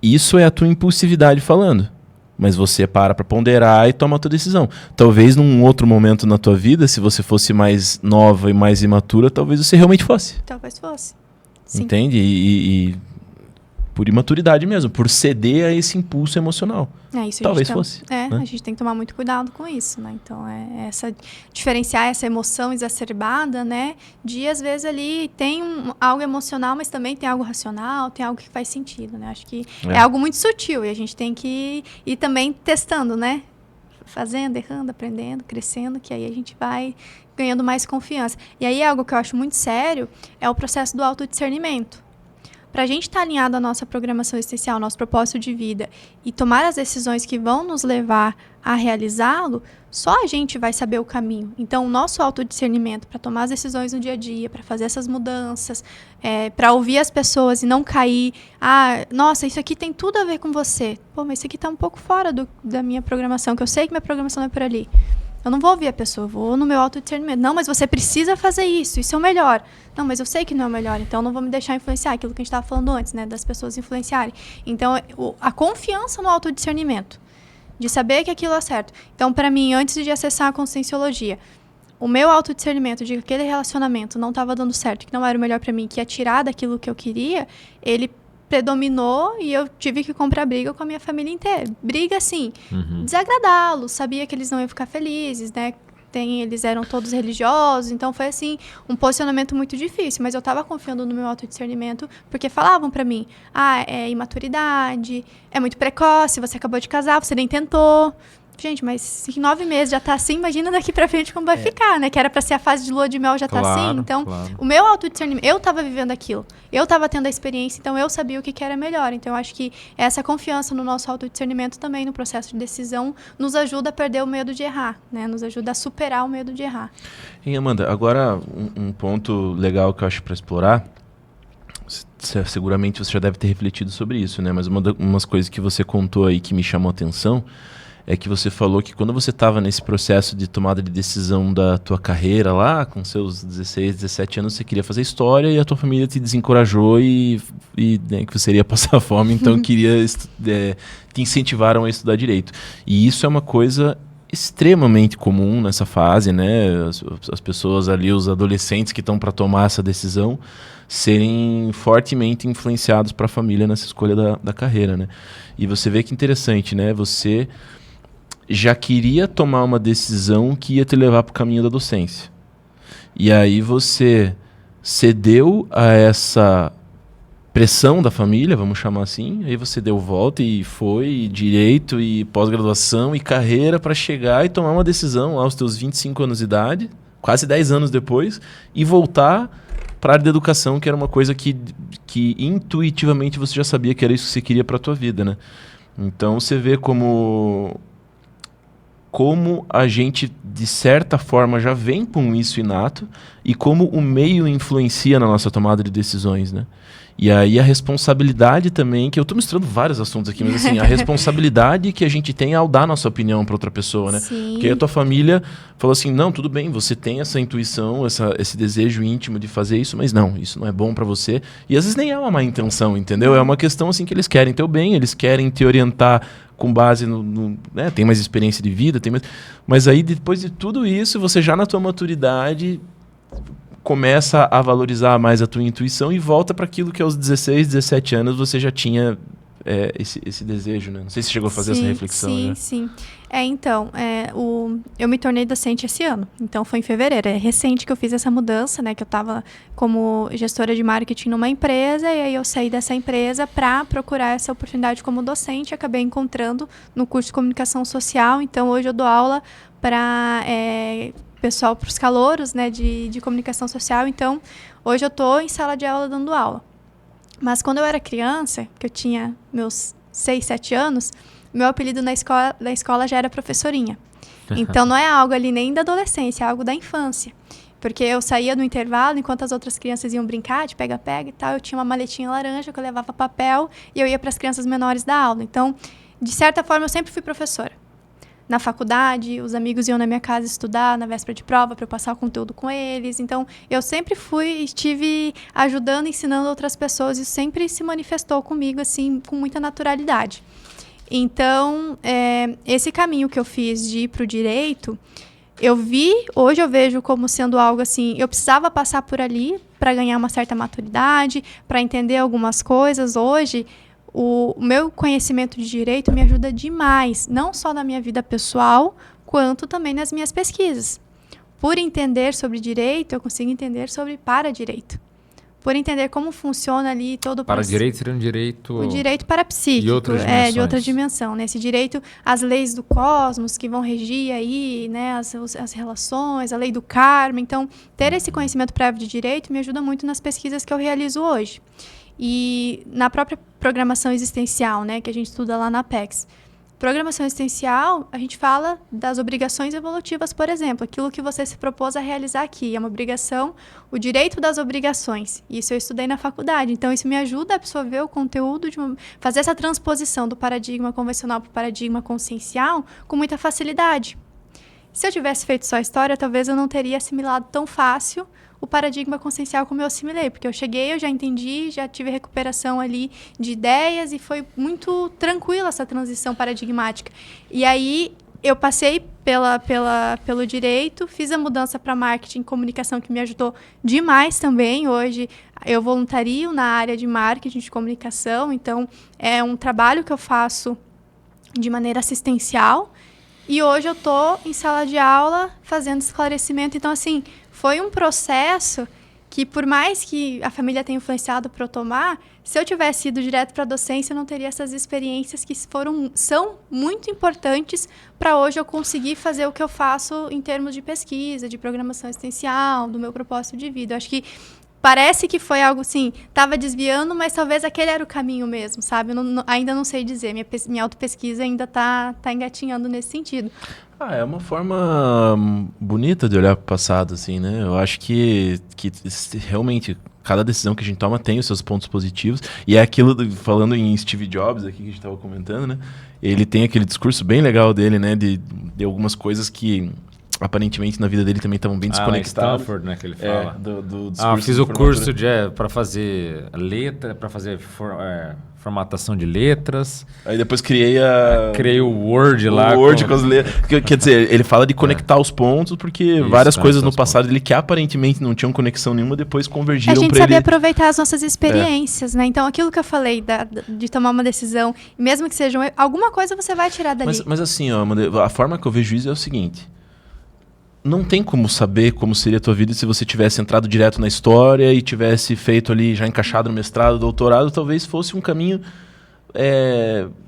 isso é a tua impulsividade falando. Mas você para ponderar e toma a tua decisão. Talvez num outro momento na tua vida, se você fosse mais nova e mais imatura, talvez você realmente fosse. Talvez fosse. Sim. Entende? por imaturidade mesmo, por ceder a esse impulso emocional. Isso Talvez fosse. Né? A gente tem que tomar muito cuidado com isso, né? Então, diferenciar essa emoção exacerbada, né? De, às vezes, ali tem algo emocional, mas também tem algo racional, tem algo que faz sentido, né? Acho que é algo muito sutil e a gente tem que ir também testando, né? Fazendo, errando, aprendendo, crescendo, que aí a gente vai ganhando mais confiança. E aí, algo que eu acho muito sério é o processo do autodiscernimento. Para a gente estar alinhado à nossa programação existencial, nosso propósito de vida e tomar as decisões que vão nos levar a realizá-lo, só a gente vai saber o caminho. Então, o nosso autodiscernimento para tomar as decisões no dia a dia, para fazer essas mudanças, para ouvir as pessoas e não cair, nossa, isso aqui tem tudo a ver com você. Pô, mas isso aqui está um pouco fora da minha programação, que eu sei que minha programação não é por ali. Eu não vou ouvir a pessoa, eu vou no meu autodiscernimento. Não, mas você precisa fazer isso é o melhor. Não, mas eu sei que não é o melhor, então eu não vou me deixar influenciar, aquilo que a gente estava falando antes, né, das pessoas influenciarem. Então, a confiança no autodiscernimento, de saber que aquilo é certo. Então, para mim, antes de acessar a conscienciologia, o meu autodiscernimento de que aquele relacionamento não estava dando certo, que não era o melhor para mim, que ia tirar daquilo que eu queria, ele predominou e eu tive que comprar briga com a minha família inteira. Briga, assim, desagradá-los, sabia que eles não iam ficar felizes, né? Eles eram todos religiosos, então foi, assim, um posicionamento muito difícil, mas eu estava confiando no meu autodiscernimento, porque falavam para mim, é imaturidade, é muito precoce, você acabou de casar, você nem tentou. Gente, mas se em 9 meses já tá assim, imagina daqui pra frente como vai ficar, né? Que era pra ser a fase de lua de mel, já tá assim. Então, o meu autodiscernimento, eu tava vivendo aquilo. Eu tava tendo a experiência, então eu sabia o que era melhor. Então, eu acho que essa confiança no nosso autodiscernimento também, no processo de decisão, nos ajuda a perder o medo de errar, né? Nos ajuda a superar o medo de errar. E, Amanda, agora um ponto legal que eu acho pra explorar, seguramente você já deve ter refletido sobre isso, né? Mas umas coisas que você contou aí que me chamou a atenção é que você falou que quando você estava nesse processo de tomada de decisão da tua carreira lá, com seus 16, 17 anos, você queria fazer história e a tua família te desencorajou e né, que você iria passar fome, então te incentivaram a estudar direito. E isso é uma coisa extremamente comum nessa fase, né? As pessoas ali, os adolescentes que estão para tomar essa decisão, serem fortemente influenciados para a família nessa escolha da carreira, né? E você vê que interessante, né? Você já queria tomar uma decisão que ia te levar para o caminho da docência. E aí você cedeu a essa pressão da família, vamos chamar assim, aí você deu volta e foi direito e pós-graduação e carreira para chegar e tomar uma decisão aos teus 25 anos de idade, quase 10 anos depois, e voltar para a área da educação, que era uma coisa que intuitivamente você já sabia que era isso que você queria para a tua vida, né? Então você vê como a gente, de certa forma, já vem com isso inato e como o meio influencia na nossa tomada de decisões, né? E aí a responsabilidade também, que eu estou misturando vários assuntos aqui, mas assim, a responsabilidade que a gente tem ao dar nossa opinião para outra pessoa, né? Sim. Porque a tua família falou assim, não, tudo bem, você tem essa intuição, esse desejo íntimo de fazer isso, mas não, isso não é bom para você. E às vezes nem é uma má intenção, entendeu? É uma questão assim que eles querem teu bem, eles querem te orientar com base né? Tem mais experiência de vida, mas aí depois de tudo isso, você já na tua maturidade começa a valorizar mais a tua intuição e volta para aquilo que aos 16, 17 anos você já tinha esse desejo, né? Não sei se chegou a fazer essa reflexão. Sim. Então, eu me tornei docente esse ano. Então, foi em fevereiro. É recente que eu fiz essa mudança, né? Que eu estava como gestora de marketing numa empresa e aí eu saí dessa empresa para procurar essa oportunidade como docente. Acabei encontrando no curso de comunicação social. Então, hoje eu dou aula para pessoal, para os calouros, né? De comunicação social. Então, hoje eu estou em sala de aula dando aula. Mas quando eu era criança, que eu tinha meus 6, 7 anos, meu apelido na escola já era professorinha. Então não é algo ali nem da adolescência, é algo da infância. Porque eu saía no intervalo, enquanto as outras crianças iam brincar de pega-pega e tal, eu tinha uma maletinha laranja que eu levava papel e eu ia para as crianças menores da aula. Então, de certa forma, eu sempre fui professora. Na faculdade, os amigos iam na minha casa estudar na véspera de prova para eu passar o conteúdo com eles. Então, eu sempre estive ajudando, ensinando outras pessoas e sempre se manifestou comigo, assim, com muita naturalidade. Então, esse caminho que eu fiz de ir para o direito Hoje eu vejo como sendo algo assim, eu precisava passar por ali para ganhar uma certa maturidade, para entender algumas coisas. Hoje, o meu conhecimento de direito me ajuda demais, não só na minha vida pessoal, quanto também nas minhas pesquisas. Por entender sobre direito, eu consigo entender sobre para-direito. Por entender como funciona ali todo o processo. Para-direito seria um direito... O direito parapsíquico. De outras dimensões. De outra dimensão, né? Esse direito, as leis do cosmos que vão regir aí, né? As relações, a lei do karma. Então, ter esse conhecimento prévio de direito me ajuda muito nas pesquisas que eu realizo hoje. E na própria programação existencial, né? Que a gente estuda lá na Apex. Programação existencial, a gente fala das obrigações evolutivas, por exemplo. Aquilo que você se propôs a realizar aqui. É uma obrigação, o direito das obrigações. Isso eu estudei na faculdade. Então, isso me ajuda a absorver o conteúdo, fazer essa transposição do paradigma convencional para o paradigma consciencial com muita facilidade. Se eu tivesse feito só história, talvez eu não teria assimilado tão fácil o paradigma consciencial como eu assimilei, porque eu cheguei, eu já entendi, já tive recuperação ali de ideias e foi muito tranquila essa transição paradigmática. E aí eu passei pelo direito, fiz a mudança para marketing e comunicação, que me ajudou demais também. Hoje eu voluntario na área de marketing de comunicação, então é um trabalho que eu faço de maneira assistencial. E hoje eu estou em sala de aula fazendo esclarecimento. Então, assim, foi um processo que, por mais que a família tenha influenciado para eu tomar, se eu tivesse ido direto para a docência, eu não teria essas experiências que são muito importantes para hoje eu conseguir fazer o que eu faço em termos de pesquisa, de programação existencial, do meu propósito de vida. Eu acho que parece que foi algo assim, estava desviando, mas talvez aquele era o caminho mesmo, sabe? Eu ainda não sei dizer, minha autopesquisa ainda tá engatinhando nesse sentido. É uma forma bonita de olhar para o passado, assim, né? Eu acho que realmente cada decisão que a gente toma tem os seus pontos positivos. E é aquilo, falando em Steve Jobs aqui que a gente estava comentando, né? Ele tem aquele discurso bem legal dele, né? De algumas coisas que aparentemente na vida dele também estavam bem desconectadas. Stanford, né, que ele fala. Do discurso fiz o curso para fazer letra, para fazer formatação de letras. Aí depois criei o Word lá. O Word com as letras. Quer dizer, ele fala de conectar os pontos, porque várias coisas no passado dele que aparentemente não tinham conexão nenhuma, depois convergiram para ele. A gente sabia aproveitar as nossas experiências, né? Então, aquilo que eu falei de tomar uma decisão, mesmo que seja alguma coisa, você vai tirar dali. Mas assim, ó, a forma que eu vejo isso é o seguinte: não tem como saber como seria a tua vida se você tivesse entrado direto na história e tivesse feito ali, já encaixado no mestrado, doutorado, talvez fosse um caminho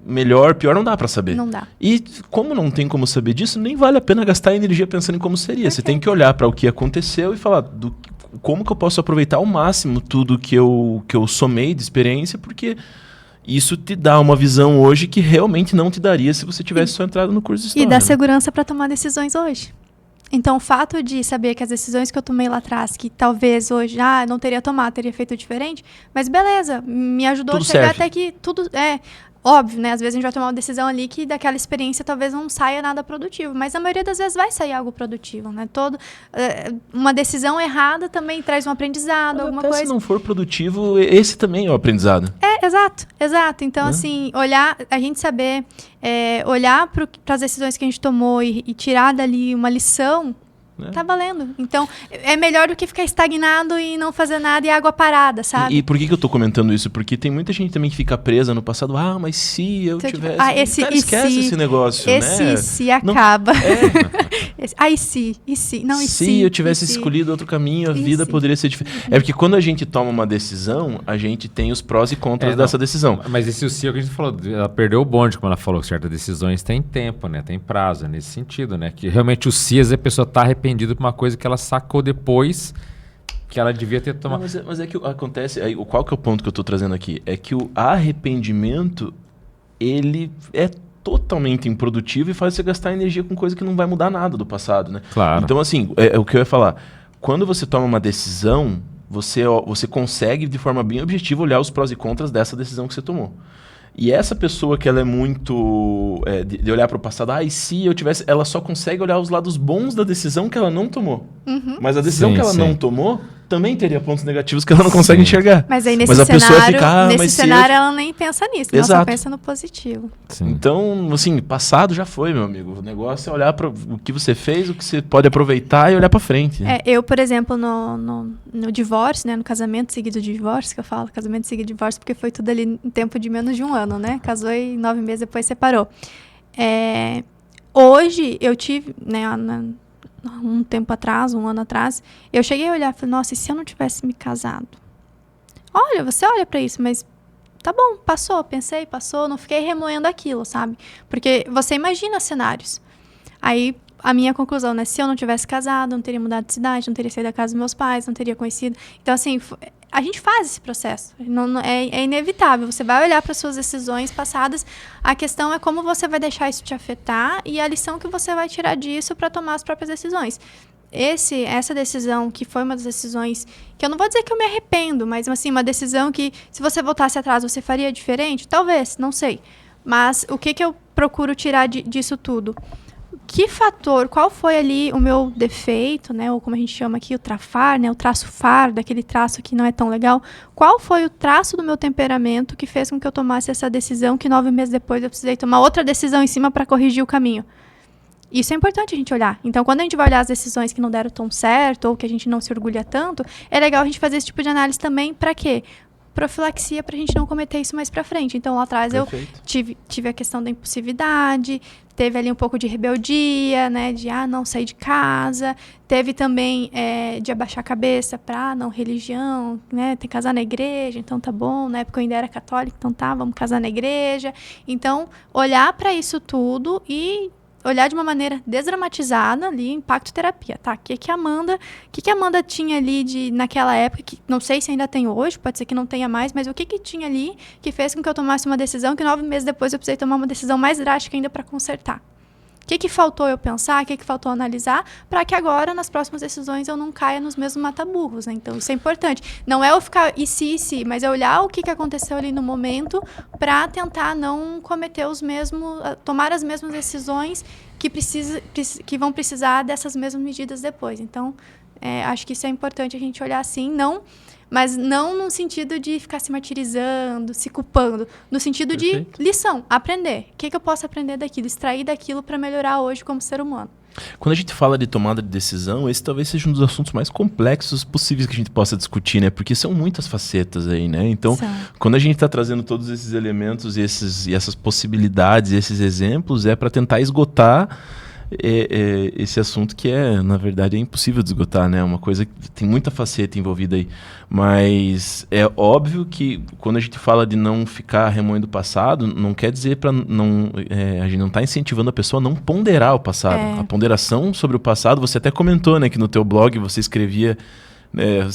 melhor, pior, não dá para saber. Não dá. E como não tem como saber disso, nem vale a pena gastar energia pensando em como seria. Você tem que olhar para o que aconteceu e falar como que eu posso aproveitar ao máximo tudo que eu somei de experiência, porque isso te dá uma visão hoje que realmente não te daria se você tivesse só entrado no curso de história. E dá segurança para tomar decisões hoje. Então, o fato de saber que as decisões que eu tomei lá atrás, que talvez hoje não teria tomado, teria feito diferente, mas beleza, me ajudou tudo a chegar serve. até que tudo... Óbvio, né? Às vezes a gente vai tomar uma decisão ali que daquela experiência talvez não saia nada produtivo, mas a maioria das vezes vai sair algo produtivo, né? Uma decisão errada também traz um aprendizado, Mas alguma até coisa. se não for produtivo, esse também é o aprendizado. Exato. Então, assim, a gente saber olhar para as decisões que a gente tomou e tirar dali uma lição, tá valendo. Então, é melhor do que ficar estagnado e não fazer nada e água parada, sabe? E por que eu tô comentando isso? Porque tem muita gente também que fica presa no passado. Mas se eu tivesse... Cara, esquece esse negócio, né? Se acaba. E se? Não, e se eu tivesse escolhido outro caminho, a vida poderia ser diferente. É porque quando a gente toma uma decisão, a gente tem os prós e contras dessa decisão. Mas esse é o que a gente falou, ela perdeu o bonde, como ela falou, que certas decisões têm tempo, né? Tem prazo, nesse sentido, né? Que realmente o se, a pessoa tá arrependida por uma coisa que ela sacou depois que ela devia ter tomado. Mas é que acontece... Qual que é o ponto que eu estou trazendo aqui? É que o arrependimento, ele é totalmente improdutivo e faz você gastar energia com coisa que não vai mudar nada do passado, né? Claro. Então, assim, é o que eu ia falar. Quando você toma uma decisão, você consegue, de forma bem objetiva, olhar os prós e contras dessa decisão que você tomou. E essa pessoa que ela é muito... de olhar para o passado, e se eu tivesse... Ela só consegue olhar os lados bons da decisão que ela não tomou. Mas a decisão que ela não tomou, também teria pontos negativos que ela não consegue enxergar. Mas aí Mas a pessoa fica, nesse cenário ela nem pensa nisso, ela só pensa no positivo. Sim. Então, assim, passado já foi, meu amigo. O negócio é olhar para o que você fez, o que você pode aproveitar e olhar para frente. Né? Eu, por exemplo, no divórcio, né, no casamento seguido de divórcio, que eu falo, casamento seguido de divórcio, porque foi tudo ali em tempo de menos de 1 ano, né? Casou e 9 meses depois separou. Hoje, eu tive, né, um tempo atrás, 1 ano atrás, eu cheguei a olhar e falei, nossa, e se eu não tivesse me casado? Olha, você olha pra isso, mas tá bom, passou, pensei, passou, não fiquei remoendo aquilo, sabe? Porque você imagina cenários. Aí, a minha conclusão, né, se eu não tivesse casado, não teria mudado de cidade, não teria saído da casa dos meus pais, não teria conhecido. Então, assim, a gente faz esse processo. É inevitável. Você vai olhar para suas decisões passadas. A questão é como você vai deixar isso te afetar e a lição que você vai tirar disso para tomar as próprias decisões. Essa decisão, que foi uma das decisões que eu não vou dizer que eu me arrependo, mas assim, uma decisão que, se você voltasse atrás, você faria diferente? Talvez, não sei. Mas o que eu procuro tirar disso tudo? Que fator, qual foi ali o meu defeito, né, ou como a gente chama aqui, o trafar, né, o traço far, daquele traço que não é tão legal, qual foi o traço do meu temperamento que fez com que eu tomasse essa decisão, que 9 meses depois eu precisei tomar outra decisão em cima para corrigir o caminho? Isso é importante a gente olhar. Então, quando a gente vai olhar as decisões que não deram tão certo, ou que a gente não se orgulha tanto, é legal a gente fazer esse tipo de análise também, para quê? Profilaxia, para a gente não cometer isso mais para frente. Então, lá atrás Perfeito. Eu tive a questão da impulsividade, teve ali um pouco de rebeldia, né, de não sair de casa, teve também de abaixar a cabeça para não religião, né, tem que casar na igreja, então tá bom, na época eu ainda era católica, então tá, vamos casar na igreja. Então, olhar para isso tudo e olhar de uma maneira desdramatizada ali, impacto terapia, tá? O que a Amanda tinha ali naquela época, que não sei se ainda tem hoje, pode ser que não tenha mais, mas o que tinha ali que fez com que eu tomasse uma decisão que 9 meses depois eu precisei tomar uma decisão mais drástica ainda para consertar? O que faltou eu pensar, o que faltou analisar, para que agora, nas próximas decisões, eu não caia nos mesmos mata-burros, né? Então, isso é importante. Não é eu ficar e se, mas é olhar o que aconteceu ali no momento para tentar não cometer tomar as mesmas decisões que vão precisar dessas mesmas medidas depois. Então, acho que isso é importante a gente olhar assim, mas não no sentido de ficar se martirizando, se culpando, no sentido Perfeito. De lição, aprender. O que eu posso aprender daquilo, extrair daquilo para melhorar hoje como ser humano. Quando a gente fala de tomada de decisão, esse talvez seja um dos assuntos mais complexos possíveis que a gente possa discutir, né? Porque são muitas facetas aí, né? Então, quando a gente está trazendo todos esses elementos e essas possibilidades, esses exemplos, é para tentar esgotar esse assunto que na verdade, é impossível de esgotar, né? Uma coisa que tem muita faceta envolvida aí. Mas é óbvio que quando a gente fala de não ficar remoendo o passado, não quer dizer para a gente não está incentivando a pessoa a não ponderar o passado. A ponderação sobre o passado, você até comentou, né, que no teu blog você escrevia...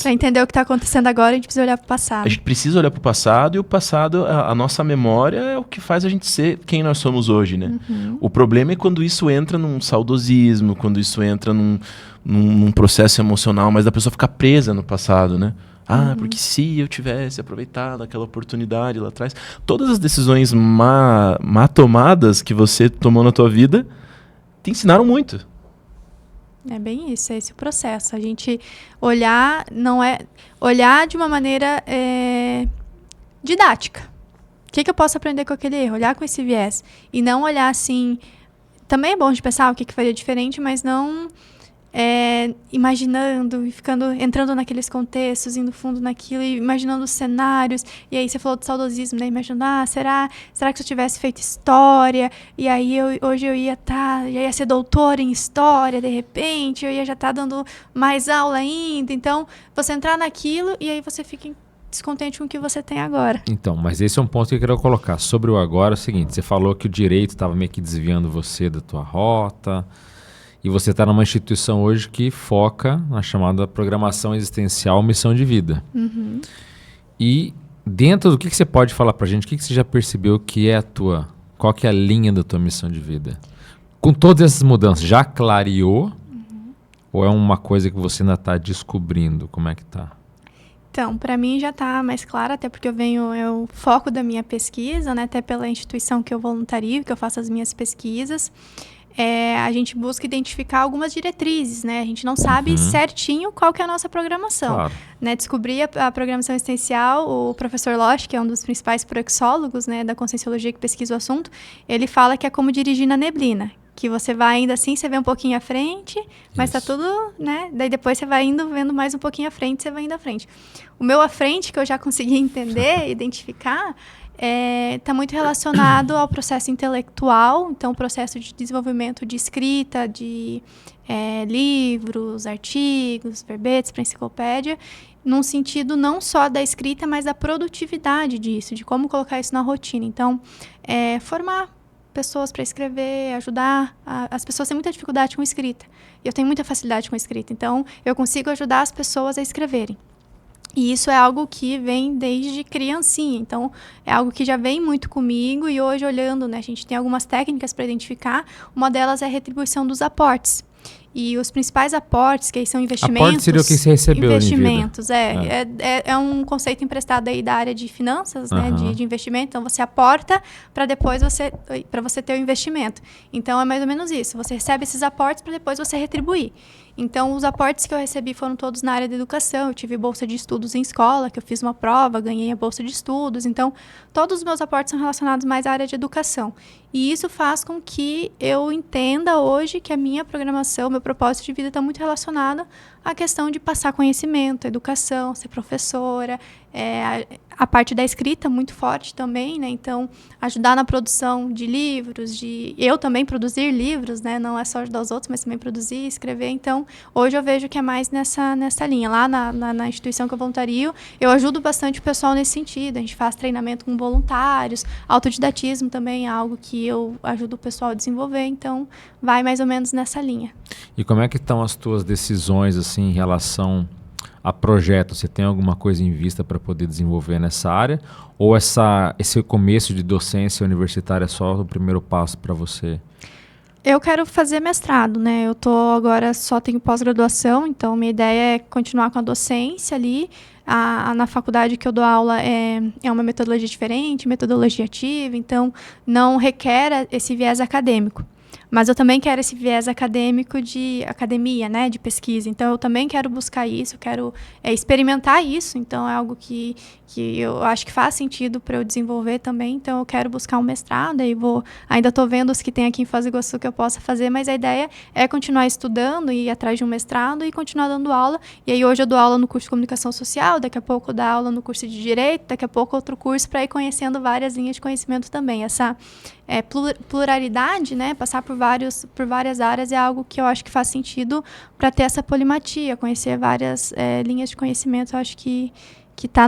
Para entender o que está acontecendo agora, a gente precisa olhar para o passado. A gente precisa olhar para o passado, e o passado, a nossa memória é o que faz a gente ser quem nós somos hoje, né? Uhum. O problema é quando isso entra num saudosismo, quando isso entra num processo emocional, mas a pessoa ficar presa no passado, né? Porque se eu tivesse aproveitado aquela oportunidade lá atrás... Todas as decisões má tomadas que você tomou na tua vida te ensinaram muito. É bem isso, é esse o processo. A gente olhar de uma maneira didática. O que eu posso aprender com aquele erro? Olhar com esse viés. E não olhar assim... Também é bom de pensar o que faria diferente, mas não imaginando e entrando naqueles contextos, indo fundo naquilo, e imaginando os cenários. E aí você falou de saudosismo, né? Imaginando, será que se eu tivesse feito história, e aí hoje eu já ia ser doutora em história, de repente, eu ia já estar dando mais aula ainda. Então, você entrar naquilo e aí você fica descontente com o que você tem agora. Então, mas esse é um ponto que eu queria colocar. Sobre o agora, é o seguinte, você falou que o direito estava meio que desviando você da tua rota, e você está numa instituição hoje que foca na chamada programação existencial missão de vida. Uhum. E dentro do que você pode falar para a gente, o que você já percebeu que é qual que é a linha da tua missão de vida? Com todas essas mudanças, já clareou? Uhum. Ou é uma coisa que você ainda está descobrindo? Como é que está? Então, para mim já está mais claro, até porque é o foco da minha pesquisa, né? Até pela instituição que eu voluntario, que eu faço as minhas pesquisas. a gente busca identificar algumas diretrizes, né? A gente não sabe certinho qual que é a nossa programação. Claro. Né? Descobrir a programação existencial, o professor Losch, que é um dos principais proexólogos, né, da Conscienciologia que pesquisa o assunto, ele fala que é como dirigir na neblina. Que você vai indo assim, você vê um pouquinho à frente, mas tá tudo, né? Daí depois você vai indo, vendo mais um pouquinho à frente, você vai indo à frente. O meu à frente, que eu já consegui entender, identificar, está muito relacionado ao processo intelectual, então o processo de desenvolvimento de escrita, de livros, artigos, verbetes para enciclopédia, num sentido não só da escrita, mas da produtividade disso, de como colocar isso na rotina. Então, formar pessoas para escrever, ajudar. As pessoas têm muita dificuldade com escrita. Eu tenho muita facilidade com escrita. Então, eu consigo ajudar as pessoas a escreverem. E isso é algo que vem desde criancinha. Então, é algo que já vem muito comigo. E hoje, olhando, né, a gente tem algumas técnicas para identificar. Uma delas é a retribuição dos aportes. E os principais aportes, que aí são investimentos... Aporte seria o que você recebeu investimentos, é um conceito emprestado aí da área de finanças, né, de investimento. Então, você aporta para depois você ter o investimento. Então, é mais ou menos isso. Você recebe esses aportes para depois você retribuir. Então, os aportes que eu recebi foram todos na área da educação. Eu tive bolsa de estudos em escola, que eu fiz uma prova, ganhei a bolsa de estudos. Então, todos os meus aportes são relacionados mais à área de educação. E isso faz com que eu entenda hoje que a minha programação, meu propósito de vida está muito relacionado à questão de passar conhecimento, educação, ser professora, a parte da escrita muito forte também, né? Então, ajudar na produção de livros, eu também produzir livros, né? Não é só ajudar os outros, mas também produzir, escrever. Então, hoje eu vejo que é mais nessa linha. Lá na instituição que eu voluntario, eu ajudo bastante o pessoal nesse sentido. A gente faz treinamento com voluntários, autodidatismo também é algo que eu ajudo o pessoal a desenvolver. Então, vai mais ou menos nessa linha. E como é que estão as tuas decisões, assim, em relação a projeto? Você tem alguma coisa em vista para poder desenvolver nessa área? Ou esse começo de docência universitária é só o primeiro passo para você? Eu quero fazer mestrado, né? Eu agora só tenho pós-graduação, então minha ideia é continuar com a docência ali. Na faculdade que eu dou aula é uma metodologia diferente, metodologia ativa, então não requer esse viés acadêmico. Mas eu também quero esse viés acadêmico de academia, né, de pesquisa. Então, eu também quero buscar isso, quero experimentar isso. Então, é algo que eu acho que faz sentido para eu desenvolver também. Então, eu quero buscar um mestrado. Ainda estou vendo os que tem aqui em Foz do Iguaçu que eu possa fazer, mas a ideia é continuar estudando, ir atrás de um mestrado e continuar dando aula. E aí, hoje eu dou aula no curso de Comunicação Social, daqui a pouco eu dou aula no curso de Direito, daqui a pouco outro curso para ir conhecendo várias linhas de conhecimento também. Essa pluralidade, né, passar por várias áreas é algo que eu acho que faz sentido para ter essa polimatia, conhecer várias linhas de conhecimento. Eu acho que tá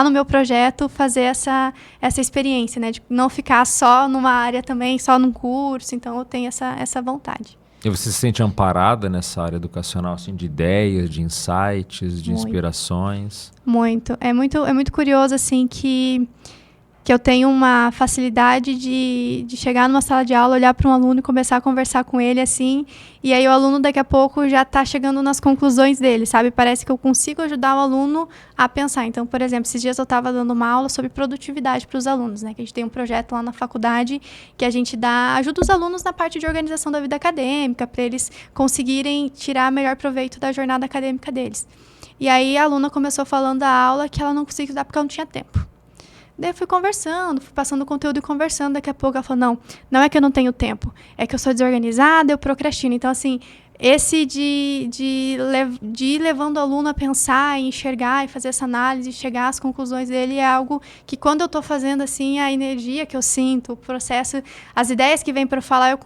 no meu projeto fazer essa experiência, né, de não ficar só numa área também, só num curso. Então, eu tenho essa vontade. E você se sente amparada nessa área educacional, assim, de ideias, de insights, de inspirações? Muito. É muito curioso, assim, que eu tenho uma facilidade de chegar numa sala de aula, olhar para um aluno e começar a conversar com ele, assim, e aí o aluno daqui a pouco já está chegando nas conclusões dele, sabe? Parece que eu consigo ajudar o aluno a pensar. Então, por exemplo, esses dias eu estava dando uma aula sobre produtividade para os alunos, né? Que a gente tem um projeto lá na faculdade que a gente ajuda os alunos na parte de organização da vida acadêmica, para eles conseguirem tirar melhor proveito da jornada acadêmica deles. E aí a aluna começou falando da aula que ela não conseguia estudar porque ela não tinha tempo. Daí eu fui conversando, fui passando o conteúdo e conversando. Daqui a pouco ela falou, não é que eu não tenho tempo, é que eu sou desorganizada, eu procrastino. Então, assim, esse de ir levando o aluno a pensar, e enxergar e fazer essa análise, chegar às conclusões dele é algo que, quando eu estou fazendo, assim, a energia que eu sinto, o processo, as ideias que vêm para eu falar,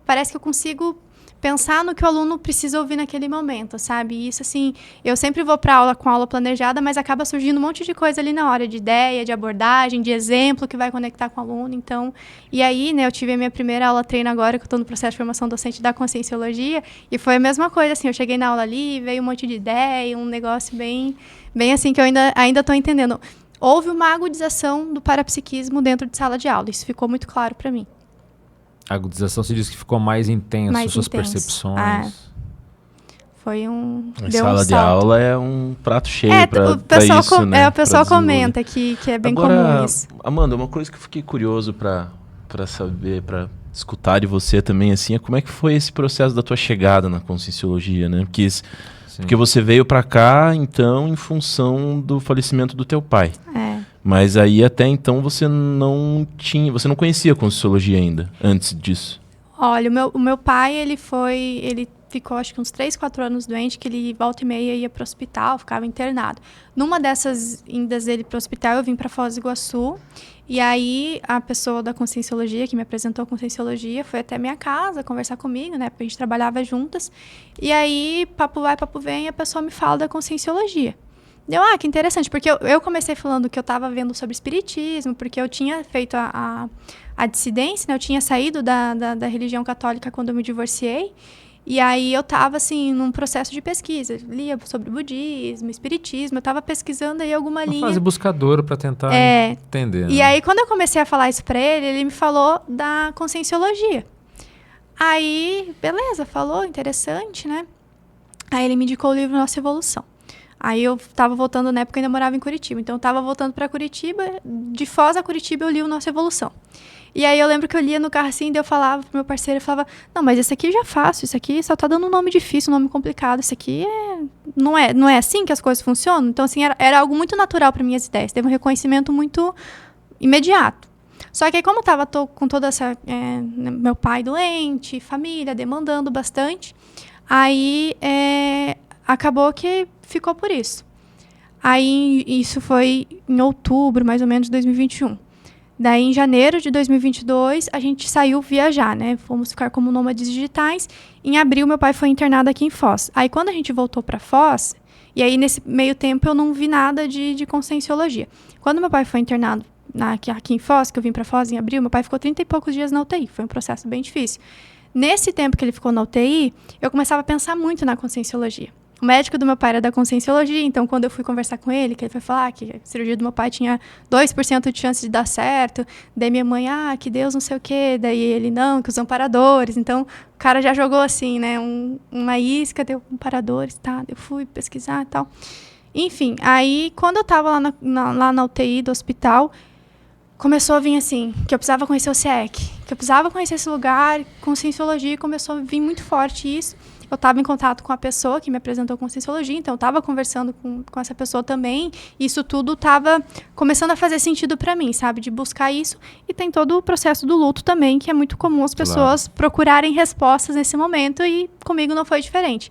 parece que eu consigo pensar no que o aluno precisa ouvir naquele momento, sabe? E isso, assim, eu sempre vou para aula com aula planejada, mas acaba surgindo um monte de coisa ali na hora, de ideia, de abordagem, de exemplo que vai conectar com o aluno. Então, e aí, né, eu tive a minha primeira aula treino agora, que eu estou no processo de formação docente da Conscienciologia, e foi a mesma coisa, assim, eu cheguei na aula ali, veio um monte de ideia, um negócio bem assim, que eu ainda estou entendendo. Houve uma agudização do parapsiquismo dentro de sala de aula, isso ficou muito claro para mim. A agudização, você disse que ficou mais intenso, suas percepções. Foi A sala de aula é um prato cheio para isso, né? O pessoal comenta que é bem comum isso. Amanda, uma coisa que eu fiquei curioso para saber, para escutar de você também, assim, é como é que foi esse processo da tua chegada na Conscienciologia, né? Porque você veio para cá, então, em função do falecimento do teu pai. Mas aí, até então, você não conhecia a Conscienciologia ainda, antes disso. Olha, o meu pai, ele ficou acho que uns 3, 4 anos doente, que ele volta e meia ia para o hospital, ficava internado. Numa dessas indas dele para o hospital, eu vim para Foz do Iguaçu, e aí a pessoa da Conscienciologia, que me apresentou a Conscienciologia, foi até minha casa conversar comigo, né, porque a gente trabalhava juntas, e aí, papo vai, papo vem, a pessoa me fala da Conscienciologia. Que interessante, porque eu comecei falando que eu estava vendo sobre espiritismo, porque eu tinha feito a dissidência, né, eu tinha saído da religião católica quando eu me divorciei. E aí eu estava, assim, num processo de pesquisa. Lia sobre budismo, espiritismo. Eu estava pesquisando aí alguma linha. Uma fase buscadora para tentar entender. E aí, quando eu comecei a falar isso para ele me falou da Conscienciologia. Aí, beleza, falou, interessante, né? Aí ele me indicou o livro Nossa Evolução. Aí eu estava voltando, na época eu ainda morava em Curitiba. Então eu estava voltando para Curitiba. De Foz a Curitiba eu li o Nossa Evolução. E aí eu lembro que eu lia no carro assim, daí eu falava pro meu parceiro, eu falava, não, mas esse aqui eu já faço, isso aqui só tá dando um nome difícil, um nome complicado, isso aqui não é assim que as coisas funcionam? Então, assim, era algo muito natural para minhas ideias, teve um reconhecimento muito imediato. Só que aí, como eu tô com toda essa, meu pai doente, família, demandando bastante, aí acabou que ficou por isso. Aí, isso foi em outubro, mais ou menos, de 2021. Daí, em janeiro de 2022, a gente saiu viajar, né? Fomos ficar como nômades digitais. Em abril, meu pai foi internado aqui em Foz. Aí, quando a gente voltou para Foz, e aí, nesse meio tempo, eu não vi nada de Conscienciologia. Quando meu pai foi internado aqui em Foz, que eu vim para Foz em abril, meu pai ficou 30 e poucos dias na UTI. Foi um processo bem difícil. Nesse tempo que ele ficou na UTI, eu começava a pensar muito na Conscienciologia. O médico do meu pai era da Conscienciologia, então quando eu fui conversar com ele, que ele foi falar que a cirurgia do meu pai tinha 2% de chance de dar certo, daí minha mãe, que Deus não sei o quê, daí ele, não, que os amparadores, então o cara já jogou assim, né, uma isca, deu amparadores, tá, eu fui pesquisar e tal. Enfim, aí quando eu tava lá na UTI do hospital, começou a vir assim, que eu precisava conhecer o CIEC, que eu precisava conhecer esse lugar, Conscienciologia, começou a vir muito forte isso. Eu estava em contato com a pessoa que me apresentou a Conscienciologia, então eu estava conversando com essa pessoa também, e isso tudo estava começando a fazer sentido para mim, sabe, de buscar isso. E tem todo o processo do luto também, que é muito comum as pessoas procurarem respostas nesse momento, e comigo não foi diferente.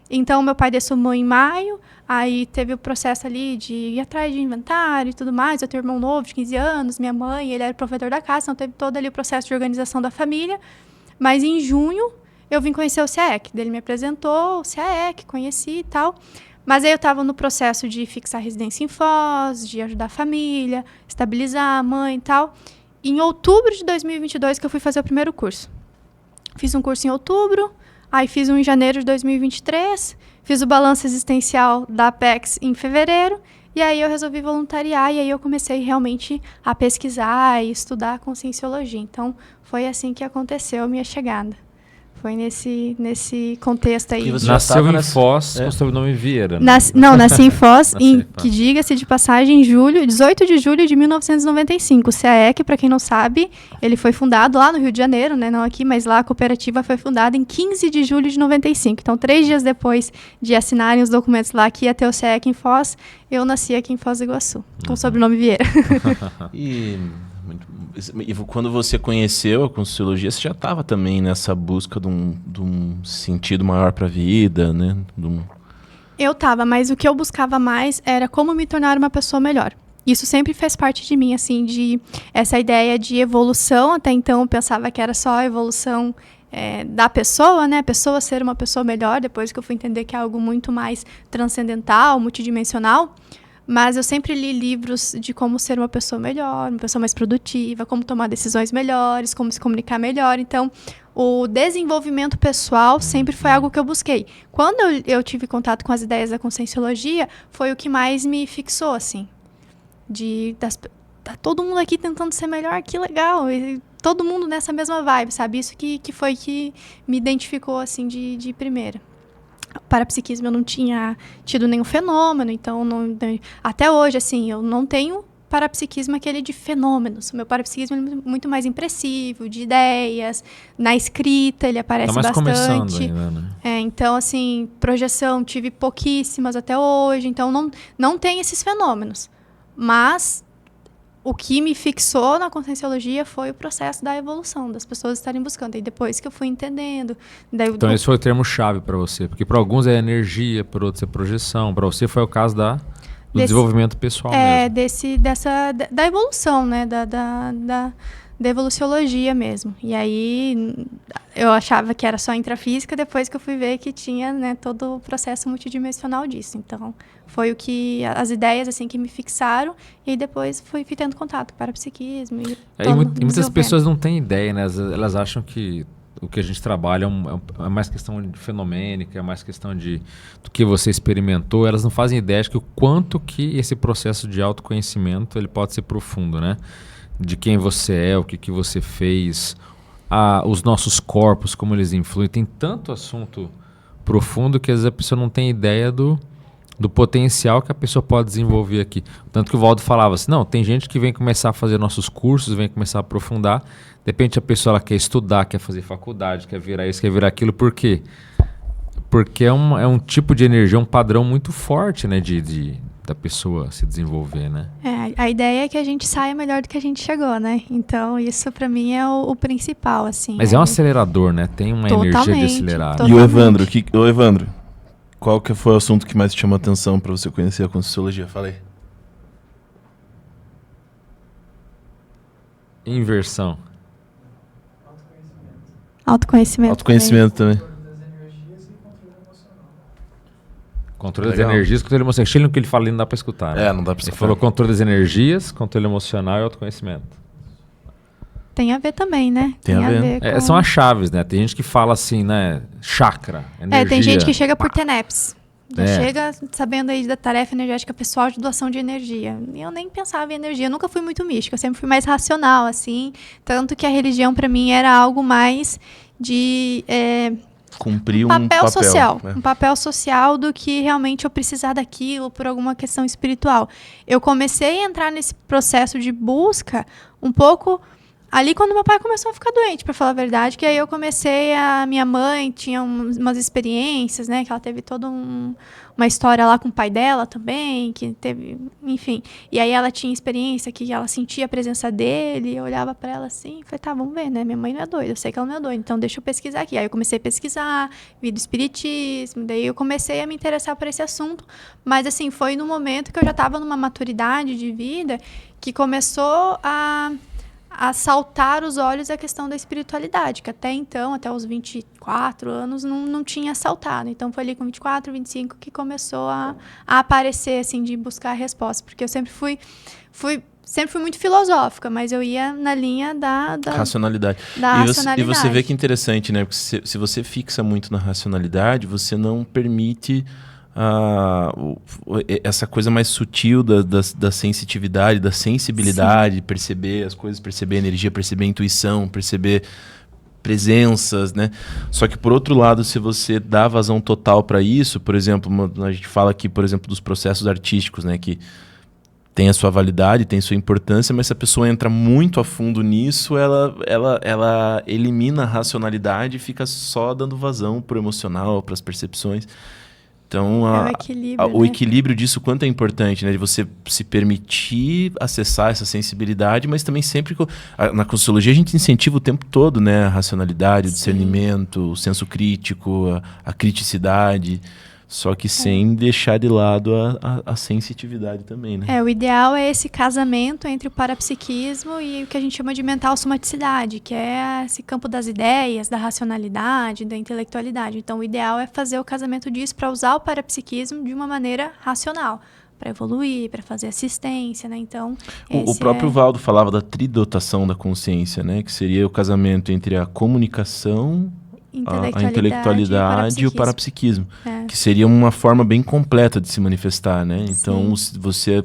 Então, meu pai dessumou em maio, aí teve o processo ali de ir atrás de inventário e tudo mais. Eu tenho um irmão novo de 15 anos, minha mãe, ele era provedor da casa, então teve todo ali o processo de organização da família. Mas em junho, eu vim conhecer o CIEC. Ele me apresentou o CIEC, conheci e tal. Mas aí eu estava no processo de fixar residência em Foz, de ajudar a família, estabilizar a mãe e tal. E em outubro de 2022 que eu fui fazer o primeiro curso. Fiz um curso em outubro, aí fiz um em janeiro de 2023, fiz o balanço existencial da Apex em fevereiro, e aí eu resolvi voluntariar, e aí eu comecei realmente a pesquisar e estudar Conscienciologia. Então, foi assim que aconteceu a minha chegada. Foi nesse contexto aí. Nasceu em Foz com o sobrenome Vieira. Né? Nasci em Foz, que diga-se de passagem, em 18 de julho de 1995. O CAEC, para quem não sabe, ele foi fundado lá no Rio de Janeiro, né? Não aqui, mas lá a cooperativa foi fundada em 15 de julho de 95. Então, 3 dias depois de assinarem os documentos lá que ia ter o CAEC em Foz, eu nasci aqui em Foz do Iguaçu, com o sobrenome Vieira. E quando você conheceu a Conscienciologia, você já estava também nessa busca de um sentido maior para a vida, né? Eu estava, mas o que eu buscava mais era como me tornar uma pessoa melhor. Isso sempre fez parte de mim, assim, de essa ideia de evolução. Até então eu pensava que era só a evolução da pessoa, né? A pessoa ser uma pessoa melhor, depois que eu fui entender que é algo muito mais transcendental, multidimensional. Mas eu sempre li livros de como ser uma pessoa melhor, uma pessoa mais produtiva, como tomar decisões melhores, como se comunicar melhor. Então, o desenvolvimento pessoal sempre foi algo que eu busquei. Quando eu tive contato com as ideias da Conscienciologia, foi o que mais me fixou, assim. Tá todo mundo aqui tentando ser melhor, que legal. E todo mundo nessa mesma vibe, sabe? Isso que foi que me identificou, assim, de primeira. Parapsiquismo eu não tinha tido nenhum fenômeno, então até hoje, assim, eu não tenho parapsiquismo aquele de fenômenos. O meu parapsiquismo é muito mais impressivo, de ideias. Na escrita ele aparece Tá mais começando bastante. ainda, né? Então, assim, projeção tive pouquíssimas até hoje. Então, não tem esses fenômenos. Mas o que me fixou na conscienciologia foi o processo da evolução, das pessoas estarem buscando. E depois que eu fui entendendo. Então esse foi o termo-chave para você. Porque para alguns é energia, para outros é projeção. Para você foi o caso do desenvolvimento pessoal mesmo. Da evolução, né? Da evoluciologia mesmo. E aí eu achava que era só intrafísica, depois que eu fui ver que tinha, né, todo o processo multidimensional disso. Então, foi as ideias assim que me fixaram, e aí depois fui tendo contato com o parapsiquismo. E muitas pessoas não têm ideia, né? Elas acham que o que a gente trabalha é mais questão de fenomênica, é mais questão do que você experimentou. Elas não fazem ideia de que o quanto que esse processo de autoconhecimento ele pode ser profundo, né? De quem você é, o que você fez, os nossos corpos, como eles influem. Tem tanto assunto profundo que às vezes a pessoa não tem ideia do potencial que a pessoa pode desenvolver aqui. Tanto que o Valdo falava assim, não, tem gente que vem começar a fazer nossos cursos, vem começar a aprofundar. De repente a pessoa ela quer estudar, quer fazer faculdade, quer virar isso, quer virar aquilo. Por quê? Porque é um tipo de energia, um padrão muito forte, né, da pessoa se desenvolver, né? A ideia é que a gente saia melhor do que a gente chegou, né? Então, isso pra mim é o principal, assim. Mas é um acelerador, né? Tem uma energia de acelerar. E o Evandro, qual que foi o assunto que mais te chamou a atenção para você conhecer a Conscienciologia? Fala aí. Inversão. Autoconhecimento também. Controle das energias, controle emocional. Chile no que ele fala ali não dá para escutar. Né? Não dá para escutar. Ele falou controle das energias, controle emocional e autoconhecimento. Tem a ver também, né? Tem a ver. Com... São as chaves, né? Tem gente que fala assim, né? Chakra, energia. Tem gente que chega por TENEPS. Chega sabendo aí da tarefa energética pessoal de doação de energia. Eu nem pensava em energia, eu nunca fui muito mística, eu sempre fui mais racional, assim. Tanto que a religião para mim era algo mais de... cumprir um papel social, né? Um papel social do que realmente eu precisar daquilo por alguma questão espiritual. Eu comecei a entrar nesse processo de busca um pouco ali quando meu pai começou a ficar doente, para falar a verdade, que aí eu comecei minha mãe tinha umas experiências, né, que ela teve toda uma história lá com o pai dela também, que teve, enfim, e aí ela tinha experiência que ela sentia a presença dele, eu olhava para ela assim, e falei, tá, vamos ver, né, minha mãe não é doida, eu sei que ela não é doida, então deixa eu pesquisar aqui. Aí eu comecei a pesquisar, vi do espiritismo, daí eu comecei a me interessar por esse assunto, mas assim, foi no momento que eu já estava numa maturidade de vida que começou a saltar os olhos a questão da espiritualidade, que até então, até os 24 anos, não tinha saltado. Então, foi ali com 24, 25 que começou a aparecer, assim, de buscar respostas. Porque eu sempre fui muito filosófica, mas eu ia na linha da racionalidade. Racionalidade. E você vê que é interessante, né? Porque se você fixa muito na racionalidade, você não permite... essa coisa mais sutil da sensitividade, da sensibilidade, perceber as coisas, perceber a energia, perceber a intuição, perceber presenças, né? Só que por outro lado, se você dá vazão total para isso, por exemplo, a gente fala aqui, por exemplo, dos processos artísticos, né? Que tem a sua validade, tem a sua importância, mas se a pessoa entra muito a fundo nisso, ela elimina a racionalidade e fica só dando vazão pro emocional, para as percepções. Então, o equilíbrio disso, quanto é importante, né? De você se permitir acessar essa sensibilidade, mas também sempre... Na Conscienciologia a gente incentiva o tempo todo, né? A racionalidade, o discernimento, o senso crítico, a criticidade... Só que sem deixar de lado a sensitividade também, né? O ideal é esse casamento entre o parapsiquismo e o que a gente chama de mental somaticidade, que é esse campo das ideias, da racionalidade, da intelectualidade. Então, o ideal é fazer o casamento disso para usar o parapsiquismo de uma maneira racional, para evoluir, para fazer assistência, né? Então, o próprio Valdo falava da tridotação da consciência, né? Que seria o casamento entre a comunicação... a intelectualidade e o parapsiquismo, que seria uma forma bem completa de se manifestar, né? Então, você,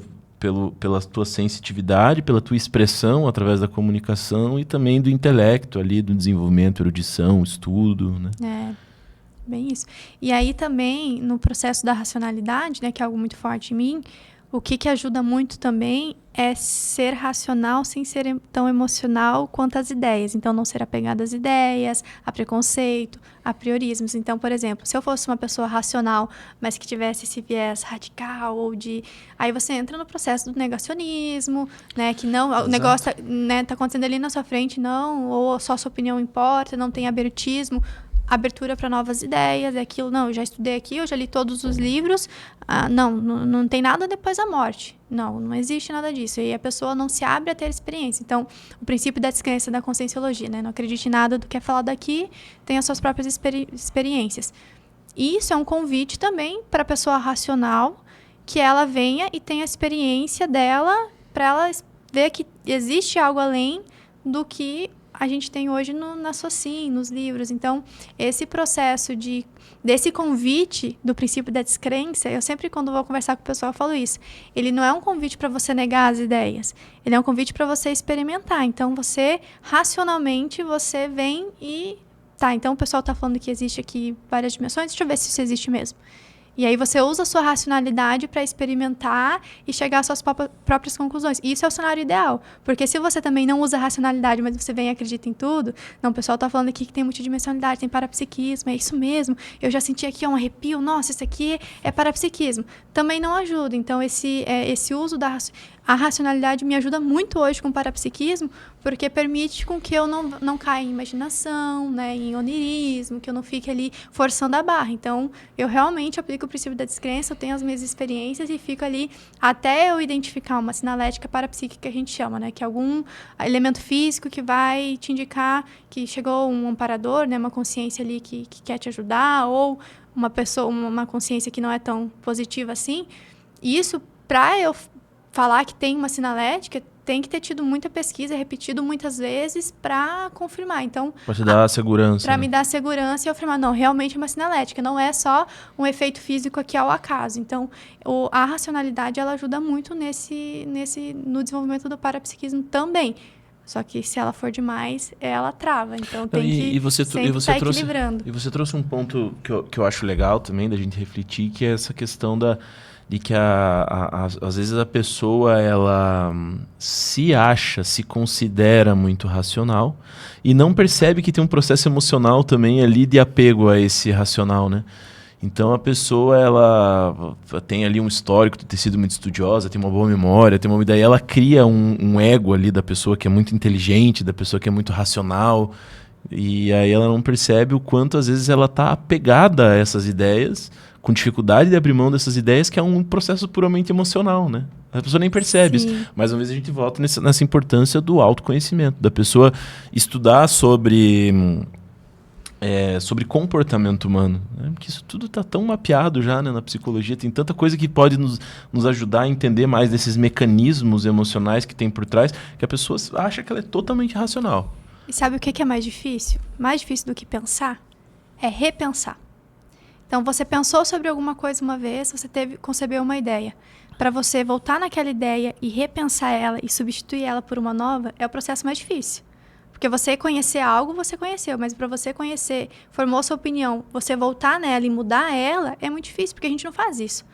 pela tua sensitividade, pela tua expressão através da comunicação e também do intelecto ali, do desenvolvimento, erudição, estudo, né? Bem isso. E aí também, no processo da racionalidade, né, que é algo muito forte em mim, O que ajuda muito também é ser racional sem ser tão emocional quanto as ideias. Então, não ser apegado às ideias, a preconceito, a priorismos. Então, por exemplo, se eu fosse uma pessoa racional, mas que tivesse esse viés radical ou de... Aí você entra no processo do negacionismo, né? Que não, o negócio tá acontecendo ali na sua frente, não, ou só a sua opinião importa, não tem abertismo. Abertura para novas ideias, é aquilo, não, eu já estudei aqui, eu já li todos os livros, não tem nada depois da morte. Não existe nada disso. E a pessoa não se abre a ter experiência. Então, o princípio da descrença da conscienciologia, né? Não acredite em nada do que é falado aqui, tenha suas próprias experiências. E isso é um convite também para a pessoa racional, que ela venha e tenha a experiência dela, para ela ver que existe algo além do que a gente tem hoje na SOCIM, nos livros. Então, esse processo desse convite do princípio da descrença, eu sempre, quando vou conversar com o pessoal, eu falo isso. Ele não é um convite para você negar as ideias. Ele é um convite para você experimentar. Então, você, racionalmente, você vem e... Tá, então o pessoal está falando que existe aqui várias dimensões, deixa eu ver se isso existe mesmo. E aí você usa a sua racionalidade para experimentar e chegar às suas próprias conclusões. E isso é o cenário ideal. Porque se você também não usa a racionalidade, mas você vem e acredita em tudo... Não, o pessoal está falando aqui que tem multidimensionalidade, tem parapsiquismo, é isso mesmo. Eu já senti aqui um arrepio, nossa, isso aqui é parapsiquismo. Também não ajuda. Então, esse uso a racionalidade me ajuda muito hoje com o parapsiquismo, porque permite com que eu não caia em imaginação, né, em onirismo, que eu não fique ali forçando a barra. Então, eu realmente aplico o princípio da descrença, eu tenho as minhas experiências e fico ali até eu identificar uma sinalética parapsíquica, que a gente chama, né, que é algum elemento físico que vai te indicar que chegou um amparador, né, uma consciência ali que quer te ajudar, ou uma consciência que não é tão positiva assim. E isso, para eu falar que tem uma sinalética, tem que ter tido muita pesquisa, repetido muitas vezes para confirmar. Então, para te dar segurança. Para me dar segurança e eu afirmar, não, realmente é uma sinalética, não é só um efeito físico aqui ao acaso. Então, a racionalidade, ela ajuda muito no desenvolvimento do parapsiquismo também. Só que se ela for demais, ela trava. Então, tem que sempre estar equilibrando. E você trouxe um ponto que eu acho legal também da gente refletir, que é essa questão de que às vezes a pessoa ela se considera muito racional e não percebe que tem um processo emocional também ali de apego a esse racional, né? Então a pessoa ela tem ali um histórico de ter sido muito estudiosa, tem uma boa memória, tem uma ideia, ela cria um ego ali da pessoa que é muito inteligente, da pessoa que é muito racional, e aí ela não percebe o quanto às vezes ela está apegada a essas ideias, com dificuldade de abrir mão dessas ideias, que é um processo puramente emocional, né? A pessoa nem percebe isso. Mais uma vez a gente volta nessa importância do autoconhecimento, da pessoa estudar sobre comportamento humano, né? Porque isso tudo está tão mapeado já, né, na psicologia, tem tanta coisa que pode nos ajudar a entender mais desses mecanismos emocionais que tem por trás, que a pessoa acha que ela é totalmente racional. E sabe o que é mais difícil? Mais difícil do que pensar é repensar. Então, você pensou sobre alguma coisa uma vez, você concebeu uma ideia. Para você voltar naquela ideia e repensar ela e substituir ela por uma nova, é o processo mais difícil. Porque você conhecer algo, você conheceu, mas para você conhecer, formou sua opinião, você voltar nela e mudar ela, é muito difícil, porque a gente não faz isso.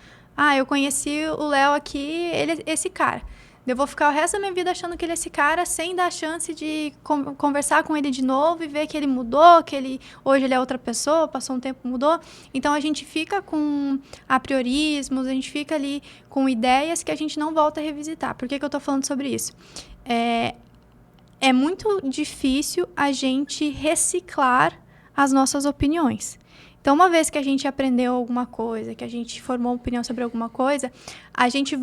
Eu conheci o Léo aqui, ele é esse cara. Eu vou ficar o resto da minha vida achando que ele é esse cara, sem dar a chance de conversar com ele de novo e ver que ele mudou, que hoje ele é outra pessoa, passou um tempo, mudou. Então, a gente fica com apriorismos, a gente fica ali com ideias que a gente não volta a revisitar. Por que eu estou falando sobre isso? É muito difícil a gente reciclar as nossas opiniões. Então, uma vez que a gente aprendeu alguma coisa, que a gente formou uma opinião sobre alguma coisa, a gente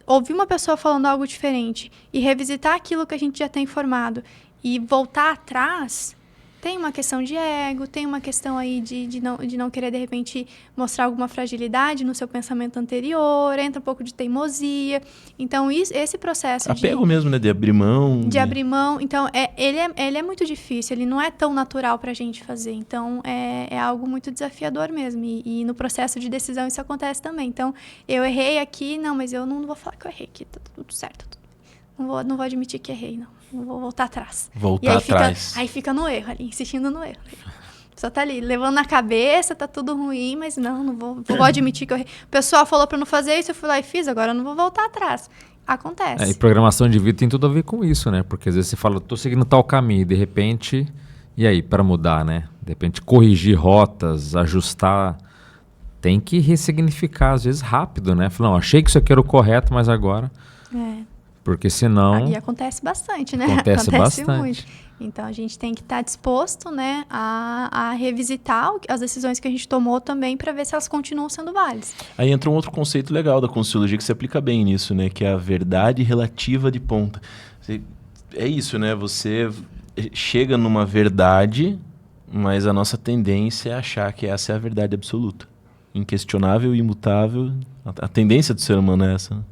ouvir uma pessoa falando algo diferente e revisitar aquilo que a gente já tem formado e voltar atrás, tem uma questão de ego, tem uma questão aí de não querer, de repente, mostrar alguma fragilidade no seu pensamento anterior, entra um pouco de teimosia. Então, esse processo apego mesmo, né? De abrir mão. De abrir mão. Então, ele é muito difícil, ele não é tão natural pra gente fazer. Então, é algo muito desafiador mesmo. E no processo de decisão isso acontece também. Então, eu errei aqui, não, mas eu não vou falar que eu errei aqui, tá tudo certo. Não vou admitir que errei, não. Não vou voltar atrás. Voltar atrás. Aí fica no erro ali, insistindo no erro. pessoa tá ali levando na cabeça, tá tudo ruim, mas não vou admitir que o pessoal falou para não fazer isso, eu fui lá e fiz, agora eu não vou voltar atrás. Acontece. E programação de vida tem tudo a ver com isso, né? Porque às vezes você fala, tô seguindo tal caminho, e de repente, e aí, para mudar, né? De repente corrigir rotas, ajustar, tem que ressignificar, às vezes rápido, né? Falar, não, achei que isso aqui era o correto, mas agora... Porque senão... E acontece bastante, né? Acontece bastante. Muito. Então, a gente tem que estar disposto, né, a revisitar as decisões que a gente tomou também para ver se elas continuam sendo válidas. Aí entra um outro conceito legal da Conscienciologia que se aplica bem nisso, né? Que é a verdade relativa de ponta. É isso, né? Você chega numa verdade, mas a nossa tendência é achar que essa é a verdade absoluta. Inquestionável, imutável. A tendência do ser humano é essa, né?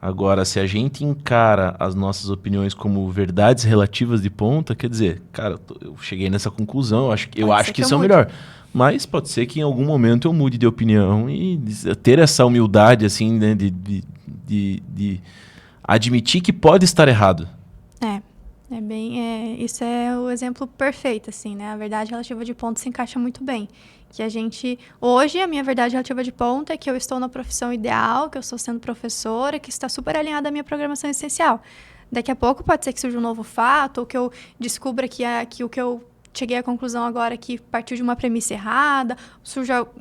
Agora, se a gente encara as nossas opiniões como verdades relativas de ponta, quer dizer, cara, eu cheguei nessa conclusão, eu acho que isso é o melhor. Mas pode ser que em algum momento eu mude de opinião e ter essa humildade, assim, né, de admitir que pode estar errado. Isso é o exemplo perfeito, assim, né? A verdade relativa de ponta se encaixa muito bem. Hoje, a minha verdade relativa de ponta é que eu estou na profissão ideal, que eu estou sendo professora, que está super alinhada à minha programação essencial. Daqui a pouco pode ser que surja um novo fato, ou que eu descubra que o que eu cheguei à conclusão agora que partiu de uma premissa errada,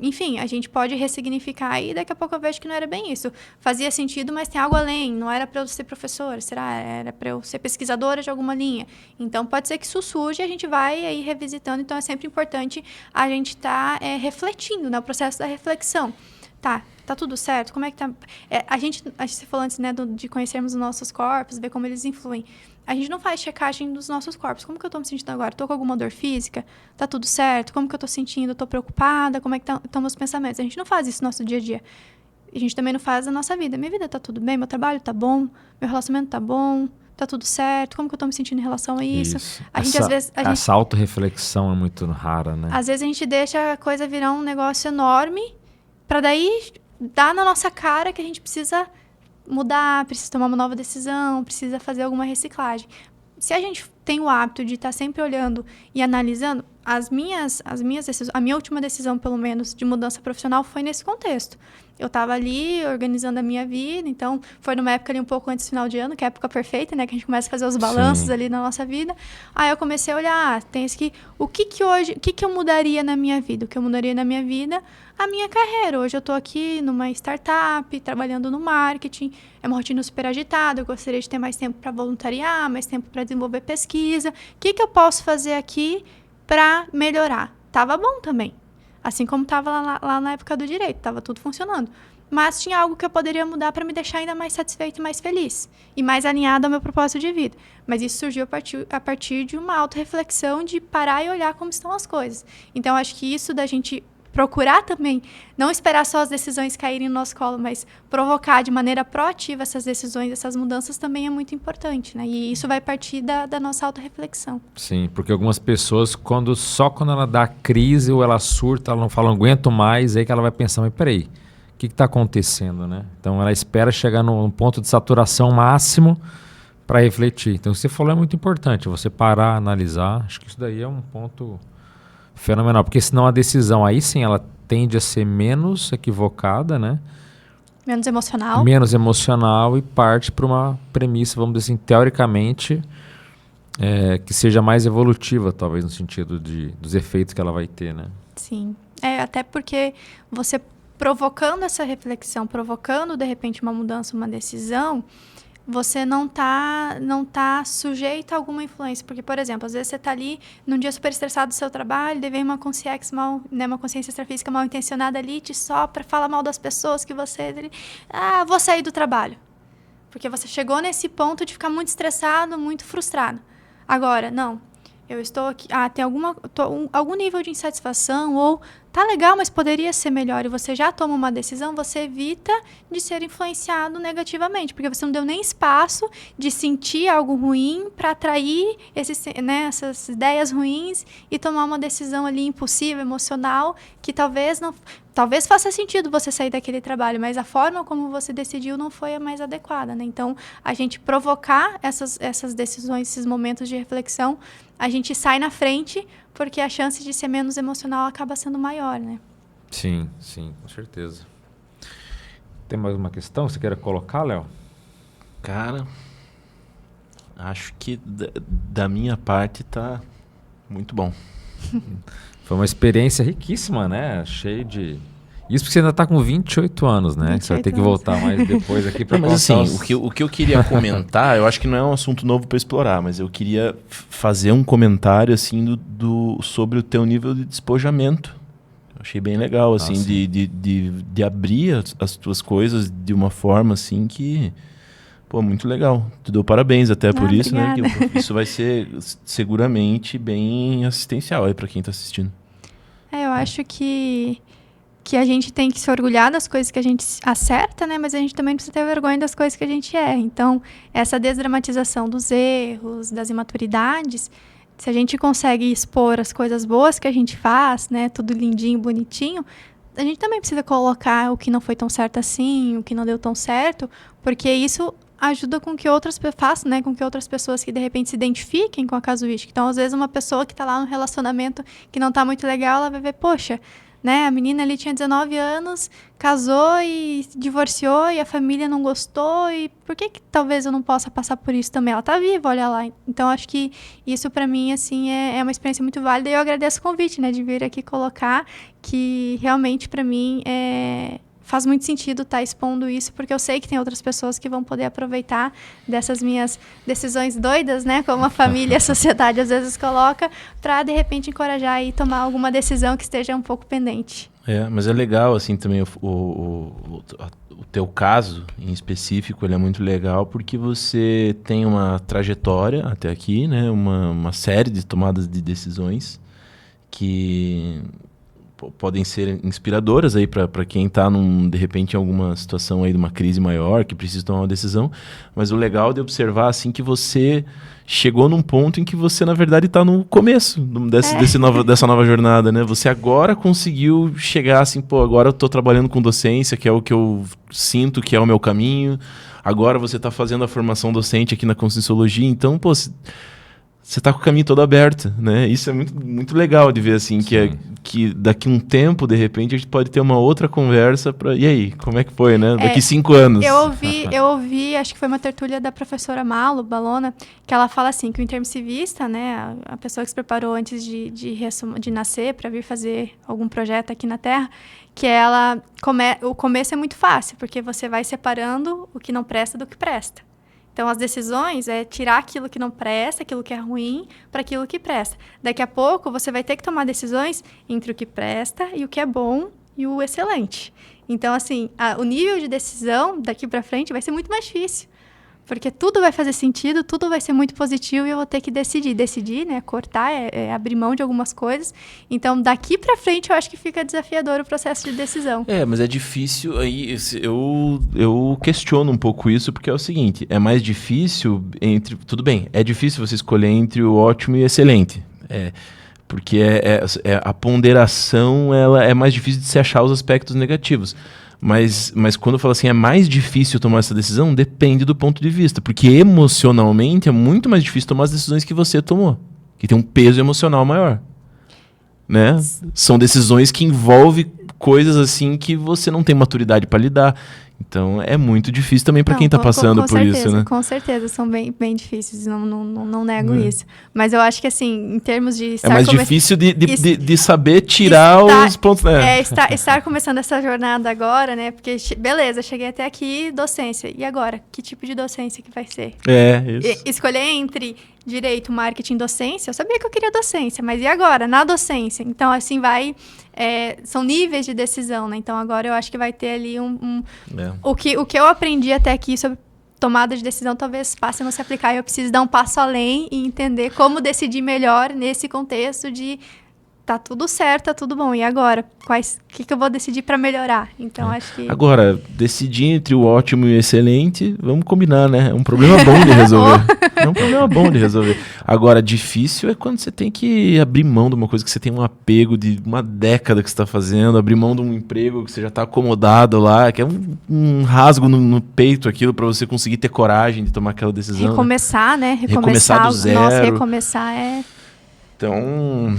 enfim, a gente pode ressignificar e daqui a pouco eu vejo que não era bem isso. Fazia sentido, mas tem algo além, não era para eu ser professora, era para eu ser pesquisadora de alguma linha. Então, pode ser que isso surja e a gente vai aí revisitando, então é sempre importante a gente estar refletindo, né, o processo da reflexão. Tá tudo certo? Como é que tá? Você falou antes, né, de conhecermos os nossos corpos, ver como eles influem. A gente não faz checagem dos nossos corpos. Como que eu tô me sentindo agora? Tô com alguma dor física? Tá tudo certo? Como que eu tô sentindo? Tô preocupada? Como é que estão meus pensamentos? A gente não faz isso no nosso dia a dia. A gente também não faz na nossa vida. Minha vida tá tudo bem? Meu trabalho tá bom? Meu relacionamento tá bom? Tá tudo certo? Como que eu tô me sentindo em relação a isso? Essa autorreflexão é muito rara, né? Às vezes a gente deixa a coisa virar um negócio enorme para daí dar na nossa cara que a gente precisa mudar, precisa tomar uma nova decisão, precisa fazer alguma reciclagem. Se a gente tem o hábito de estar sempre olhando e analisando, as minhas decisões, a minha última decisão, pelo menos, de mudança profissional foi nesse contexto. Eu estava ali organizando a minha vida, então foi numa época ali um pouco antes do final de ano, que é a época perfeita, né? Que a gente começa a fazer os balanços ali na nossa vida. Aí eu comecei a olhar, o que eu mudaria na minha vida? O que eu mudaria na minha vida? A minha carreira. Hoje eu estou aqui numa startup, trabalhando no marketing, é uma rotina super agitada, eu gostaria de ter mais tempo para voluntariar, mais tempo para desenvolver pesquisa. O que eu posso fazer aqui para melhorar? Tava bom também. Assim como estava lá na época do direito, estava tudo funcionando. Mas tinha algo que eu poderia mudar para me deixar ainda mais satisfeito e mais feliz. E mais alinhado ao meu propósito de vida. Mas isso surgiu a partir de uma autorreflexão, de parar e olhar como estão as coisas. Então, acho que isso da gente procurar também, não esperar só as decisões caírem no nosso colo, mas provocar de maneira proativa essas decisões, essas mudanças também é muito importante, né? E isso vai partir da nossa autorreflexão. Sim, porque algumas pessoas, quando ela dá crise ou ela surta, ela não fala, não aguento mais, aí que ela vai pensar, mas peraí, o que está acontecendo, né? Então ela espera chegar num ponto de saturação máximo para refletir. Então o que você falou é muito importante, você parar, analisar, acho que isso daí é um ponto fenomenal, porque senão a decisão aí sim ela tende a ser menos equivocada, né? Menos emocional e parte para uma premissa, vamos dizer assim, teoricamente, que seja mais evolutiva, talvez, no sentido dos efeitos que ela vai ter, né? Sim. Até porque você provocando essa reflexão, provocando, de repente, uma mudança, uma decisão, você não tá sujeito a alguma influência. Porque, por exemplo, às vezes você está ali num dia super estressado do seu trabalho, daí vem uma consciência uma consciência extrafísica mal intencionada ali, te sopra, fala mal das pessoas que você... vou sair do trabalho. Porque você chegou nesse ponto de ficar muito estressado, muito frustrado. Agora, não. Eu estou aqui... tem algum nível de insatisfação ou... Tá legal, mas poderia ser melhor. E você já toma uma decisão, você evita de ser influenciado negativamente. Porque você não deu nem espaço de sentir algo ruim para atrair essas ideias ruins e tomar uma decisão ali impulsiva, emocional, que talvez faça sentido você sair daquele trabalho, mas a forma como você decidiu não foi a mais adequada, né? Então, a gente provocar essas decisões, esses momentos de reflexão, a gente sai na frente porque a chance de ser menos emocional acaba sendo maior, né? Sim, com certeza. Tem mais uma questão que você queira colocar, Léo? Cara, acho que da minha parte tá muito bom. Foi uma experiência riquíssima, né? Cheio de... Isso porque você ainda tá com 28 anos, né? Você vai ter que voltar mais depois aqui para Mas assim, o que eu queria comentar, eu acho que não é um assunto novo para explorar, mas eu queria fazer um comentário assim sobre o teu nível de despojamento. Eu achei bem legal, assim, de abrir as tuas coisas de uma forma assim que... Pô, muito legal. Te dou parabéns até por isso, obrigada. né? Que isso vai ser seguramente bem assistencial aí para quem tá assistindo. Eu acho que a gente tem que se orgulhar das coisas que a gente acerta, né? Mas a gente também precisa ter vergonha das coisas que a gente erra. Então, essa desdramatização dos erros, das imaturidades, se a gente consegue expor as coisas boas que a gente faz, né? Tudo lindinho, bonitinho, a gente também precisa colocar o que não foi tão certo assim, o que não deu tão certo, porque isso ajuda com que outras façam, né, com que outras pessoas que de repente se identifiquem com a casuística. Então, às vezes, uma pessoa que está lá num relacionamento que não está muito legal, ela vai ver, poxa, né, a menina ali tinha 19 anos, casou e divorciou e a família não gostou, e por que talvez eu não possa passar por isso também? Ela está viva, olha lá. Então, acho que isso para mim, assim, é uma experiência muito válida, e eu agradeço o convite, né, de vir aqui colocar que realmente para mim faz muito sentido estar expondo isso, porque eu sei que tem outras pessoas que vão poder aproveitar dessas minhas decisões doidas, né? Como a família e a sociedade às vezes coloca, para de repente encorajar e tomar alguma decisão que esteja um pouco pendente. Mas é legal, assim, também o teu caso em específico, ele é muito legal porque você tem uma trajetória até aqui, né? Uma série de tomadas de decisões que podem ser inspiradoras aí para quem está de repente em alguma situação aí de uma crise maior, que precisa tomar uma decisão, mas o legal de observar assim que você chegou num ponto em que você na verdade está no começo dessa nova jornada, né? Você agora conseguiu chegar assim, agora eu estou trabalhando com docência, que é o que eu sinto que é o meu caminho, agora você está fazendo a formação docente aqui na Conscienciologia, então, você está com o caminho todo aberto, né? Isso é muito, muito legal de ver, assim, que daqui um tempo, de repente, a gente pode ter uma outra conversa e aí, como é que foi, né? Daqui 5 anos. Eu ouvi, acho que foi uma tertúlia da professora Malo Balona, que ela fala assim, que o intermissivista, né, a pessoa que se preparou antes de nascer para vir fazer algum projeto aqui na Terra, que o começo é muito fácil, porque você vai separando o que não presta do que presta. Então, as decisões é tirar aquilo que não presta, aquilo que é ruim, para aquilo que presta. Daqui a pouco, você vai ter que tomar decisões entre o que presta e o que é bom e o excelente. Então, assim, o nível de decisão daqui para frente vai ser muito mais difícil. Porque tudo vai fazer sentido, tudo vai ser muito positivo e eu vou ter que decidir. Decidir, né? Cortar, abrir mão de algumas coisas. Então, daqui pra frente, eu acho que fica desafiador o processo de decisão. Mas é difícil. Aí eu questiono um pouco isso, porque é o seguinte: é mais difícil entre. Tudo bem, é difícil você escolher entre o ótimo e o excelente. Porque a ponderação ela é mais difícil de se achar os aspectos negativos. Mas quando eu falo assim, é mais difícil tomar essa decisão, depende do ponto de vista. Porque emocionalmente é muito mais difícil tomar as decisões que você tomou. Que tem um peso emocional maior. Né? São decisões que envolvem coisas assim que você não tem maturidade para lidar. Então é muito difícil também para quem está passando por certeza, isso, né? Com certeza, são bem difíceis, não nego isso. Mas eu acho que assim, em termos de... É mais difícil de saber tirar os pontos... Estar começando essa jornada agora, né? Porque, beleza, cheguei até aqui, docência. E agora? Que tipo de docência que vai ser? Isso. Escolher entre direito, marketing, docência, eu sabia que eu queria docência, mas e agora? Na docência. Então, assim, são níveis de decisão, né? Então, agora eu acho que vai ter ali o que eu aprendi até aqui sobre tomada de decisão talvez passe a não se aplicar e eu preciso dar um passo além e entender como decidir melhor nesse contexto de tá tudo certo, tá tudo bom. E agora? O que eu vou decidir para melhorar? Então, acho que... Agora, decidir entre o ótimo e o excelente, vamos combinar, né? É um problema bom de resolver. É um problema bom de resolver. Agora, difícil é quando você tem que abrir mão de uma coisa que você tem um apego de uma década que você está fazendo, abrir mão de um emprego que você já está acomodado lá, que é um rasgo no peito aquilo para você conseguir ter coragem de tomar aquela decisão. Recomeçar, né? Recomeçar do zero. Nossa, recomeçar é... Então,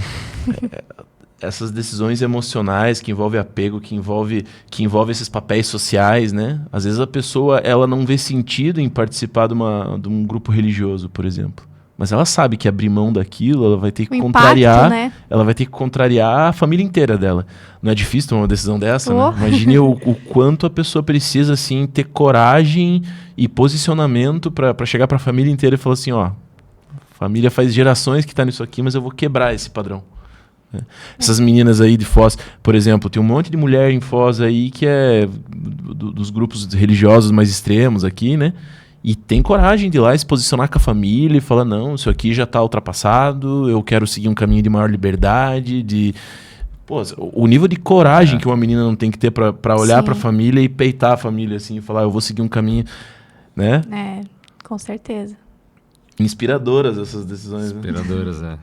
essas decisões emocionais que envolvem apego, que envolve esses papéis sociais, né? Às vezes a pessoa ela não vê sentido em participar de um grupo religioso, por exemplo. Mas ela sabe que abrir mão daquilo, ela vai ter que contrariar, né? Ela vai ter que contrariar a família inteira dela. Não é difícil tomar uma decisão dessa, né? Imagine o quanto a pessoa precisa assim ter coragem e posicionamento para chegar para a família inteira e falar assim, ó, família faz gerações que tá nisso aqui, mas eu vou quebrar esse padrão. Essas meninas aí de Foz, por exemplo, tem um monte de mulher em Foz aí que é dos grupos religiosos mais extremos aqui, né? E tem coragem de ir lá e se posicionar com a família e falar, não, isso aqui já está ultrapassado, eu quero seguir um caminho de maior liberdade, Pô, o nível de coragem que uma menina não tem que ter para olhar para a família e peitar a família, assim, e falar, eu vou seguir um caminho, né? Com certeza. Inspiradoras essas decisões, Inspiradoras, né?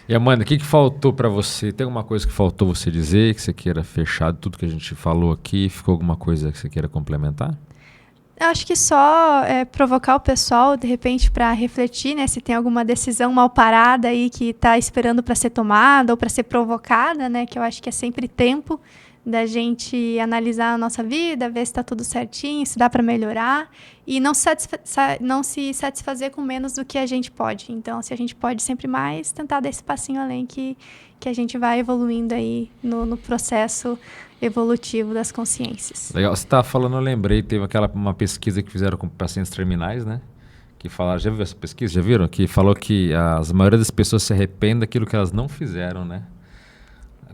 E Amanda, o que faltou para você? Tem alguma coisa que faltou você dizer, que você queira fechar de tudo que a gente falou aqui? Ficou alguma coisa que você queira complementar? Eu acho que só provocar o pessoal, de repente, para refletir, né? Se tem alguma decisão mal parada aí que está esperando para ser tomada ou para ser provocada, né? Que eu acho que é sempre tempo da gente analisar a nossa vida, ver se está tudo certinho, se dá para melhorar e não se satisfazer com menos do que a gente pode. Então, se a gente pode sempre mais, tentar dar esse passinho além que a gente vai evoluindo aí no processo evolutivo das consciências. Legal. Você estava falando, eu lembrei, teve uma pesquisa que fizeram com pacientes terminais, né? Que falaram, já viu essa pesquisa? Já viram? Que falou que a maioria das pessoas se arrepende daquilo que elas não fizeram, né?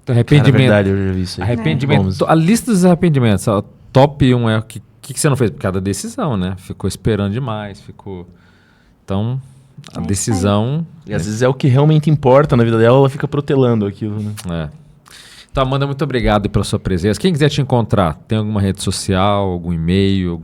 Então, arrependimento. É verdade, eu já vi isso aí. Arrependimento. A lista dos arrependimentos, o top 1 é o que você não fez por causa da decisão, né? Ficou esperando demais, Então, a decisão... E às vezes é o que realmente importa na vida dela, ela fica protelando aquilo, né? Então, Amanda, muito obrigado pela sua presença. Quem quiser te encontrar, tem alguma rede social, algum e-mail,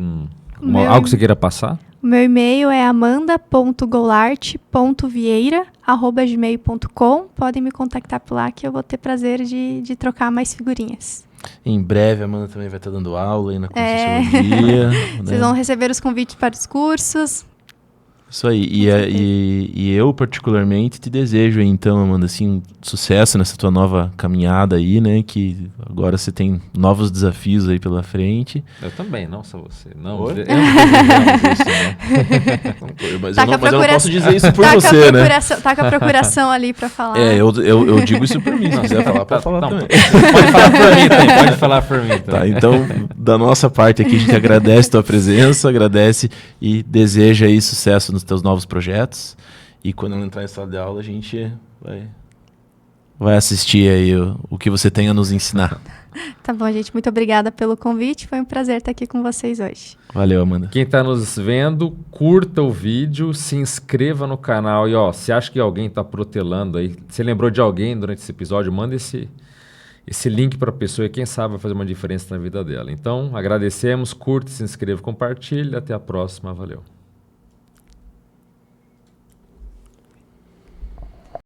algo que você queira passar? O meu e-mail é amanda.goulart.vieira@gmail.com. Podem me contactar por lá que eu vou ter prazer de trocar mais figurinhas. Em breve a Amanda também vai estar dando aula aí na Conscienciologia. Vocês vão receber os convites para os cursos. Isso aí. E eu, particularmente, te desejo, então, Amanda, assim, sucesso nessa tua nova caminhada aí, né? Que agora você tem novos desafios aí pela frente. Eu também, não só você. Não, Oi? eu não isso, né? Mas eu não posso dizer isso por você, né? Tá com a procuração ali para falar. Eu digo isso por mim. Se quiser falar, pode falar também. Pode falar por mim também. Pode falar por mim também. Tá, então, da nossa parte aqui, a gente agradece a tua presença, agradece e deseja aí sucesso nos teus novos projetos. E quando ela entrar em sala de aula, a gente vai assistir aí o que você tem a nos ensinar. Tá bom, gente. Muito obrigada pelo convite. Foi um prazer estar aqui com vocês hoje. Valeu, Amanda. Quem está nos vendo, curta o vídeo, se inscreva no canal. E se acha que alguém está protelando aí, você lembrou de alguém durante esse episódio, manda esse link para a pessoa e quem sabe vai fazer uma diferença na vida dela. Então, agradecemos, curta, se inscreva, compartilhe. Até a próxima. Valeu.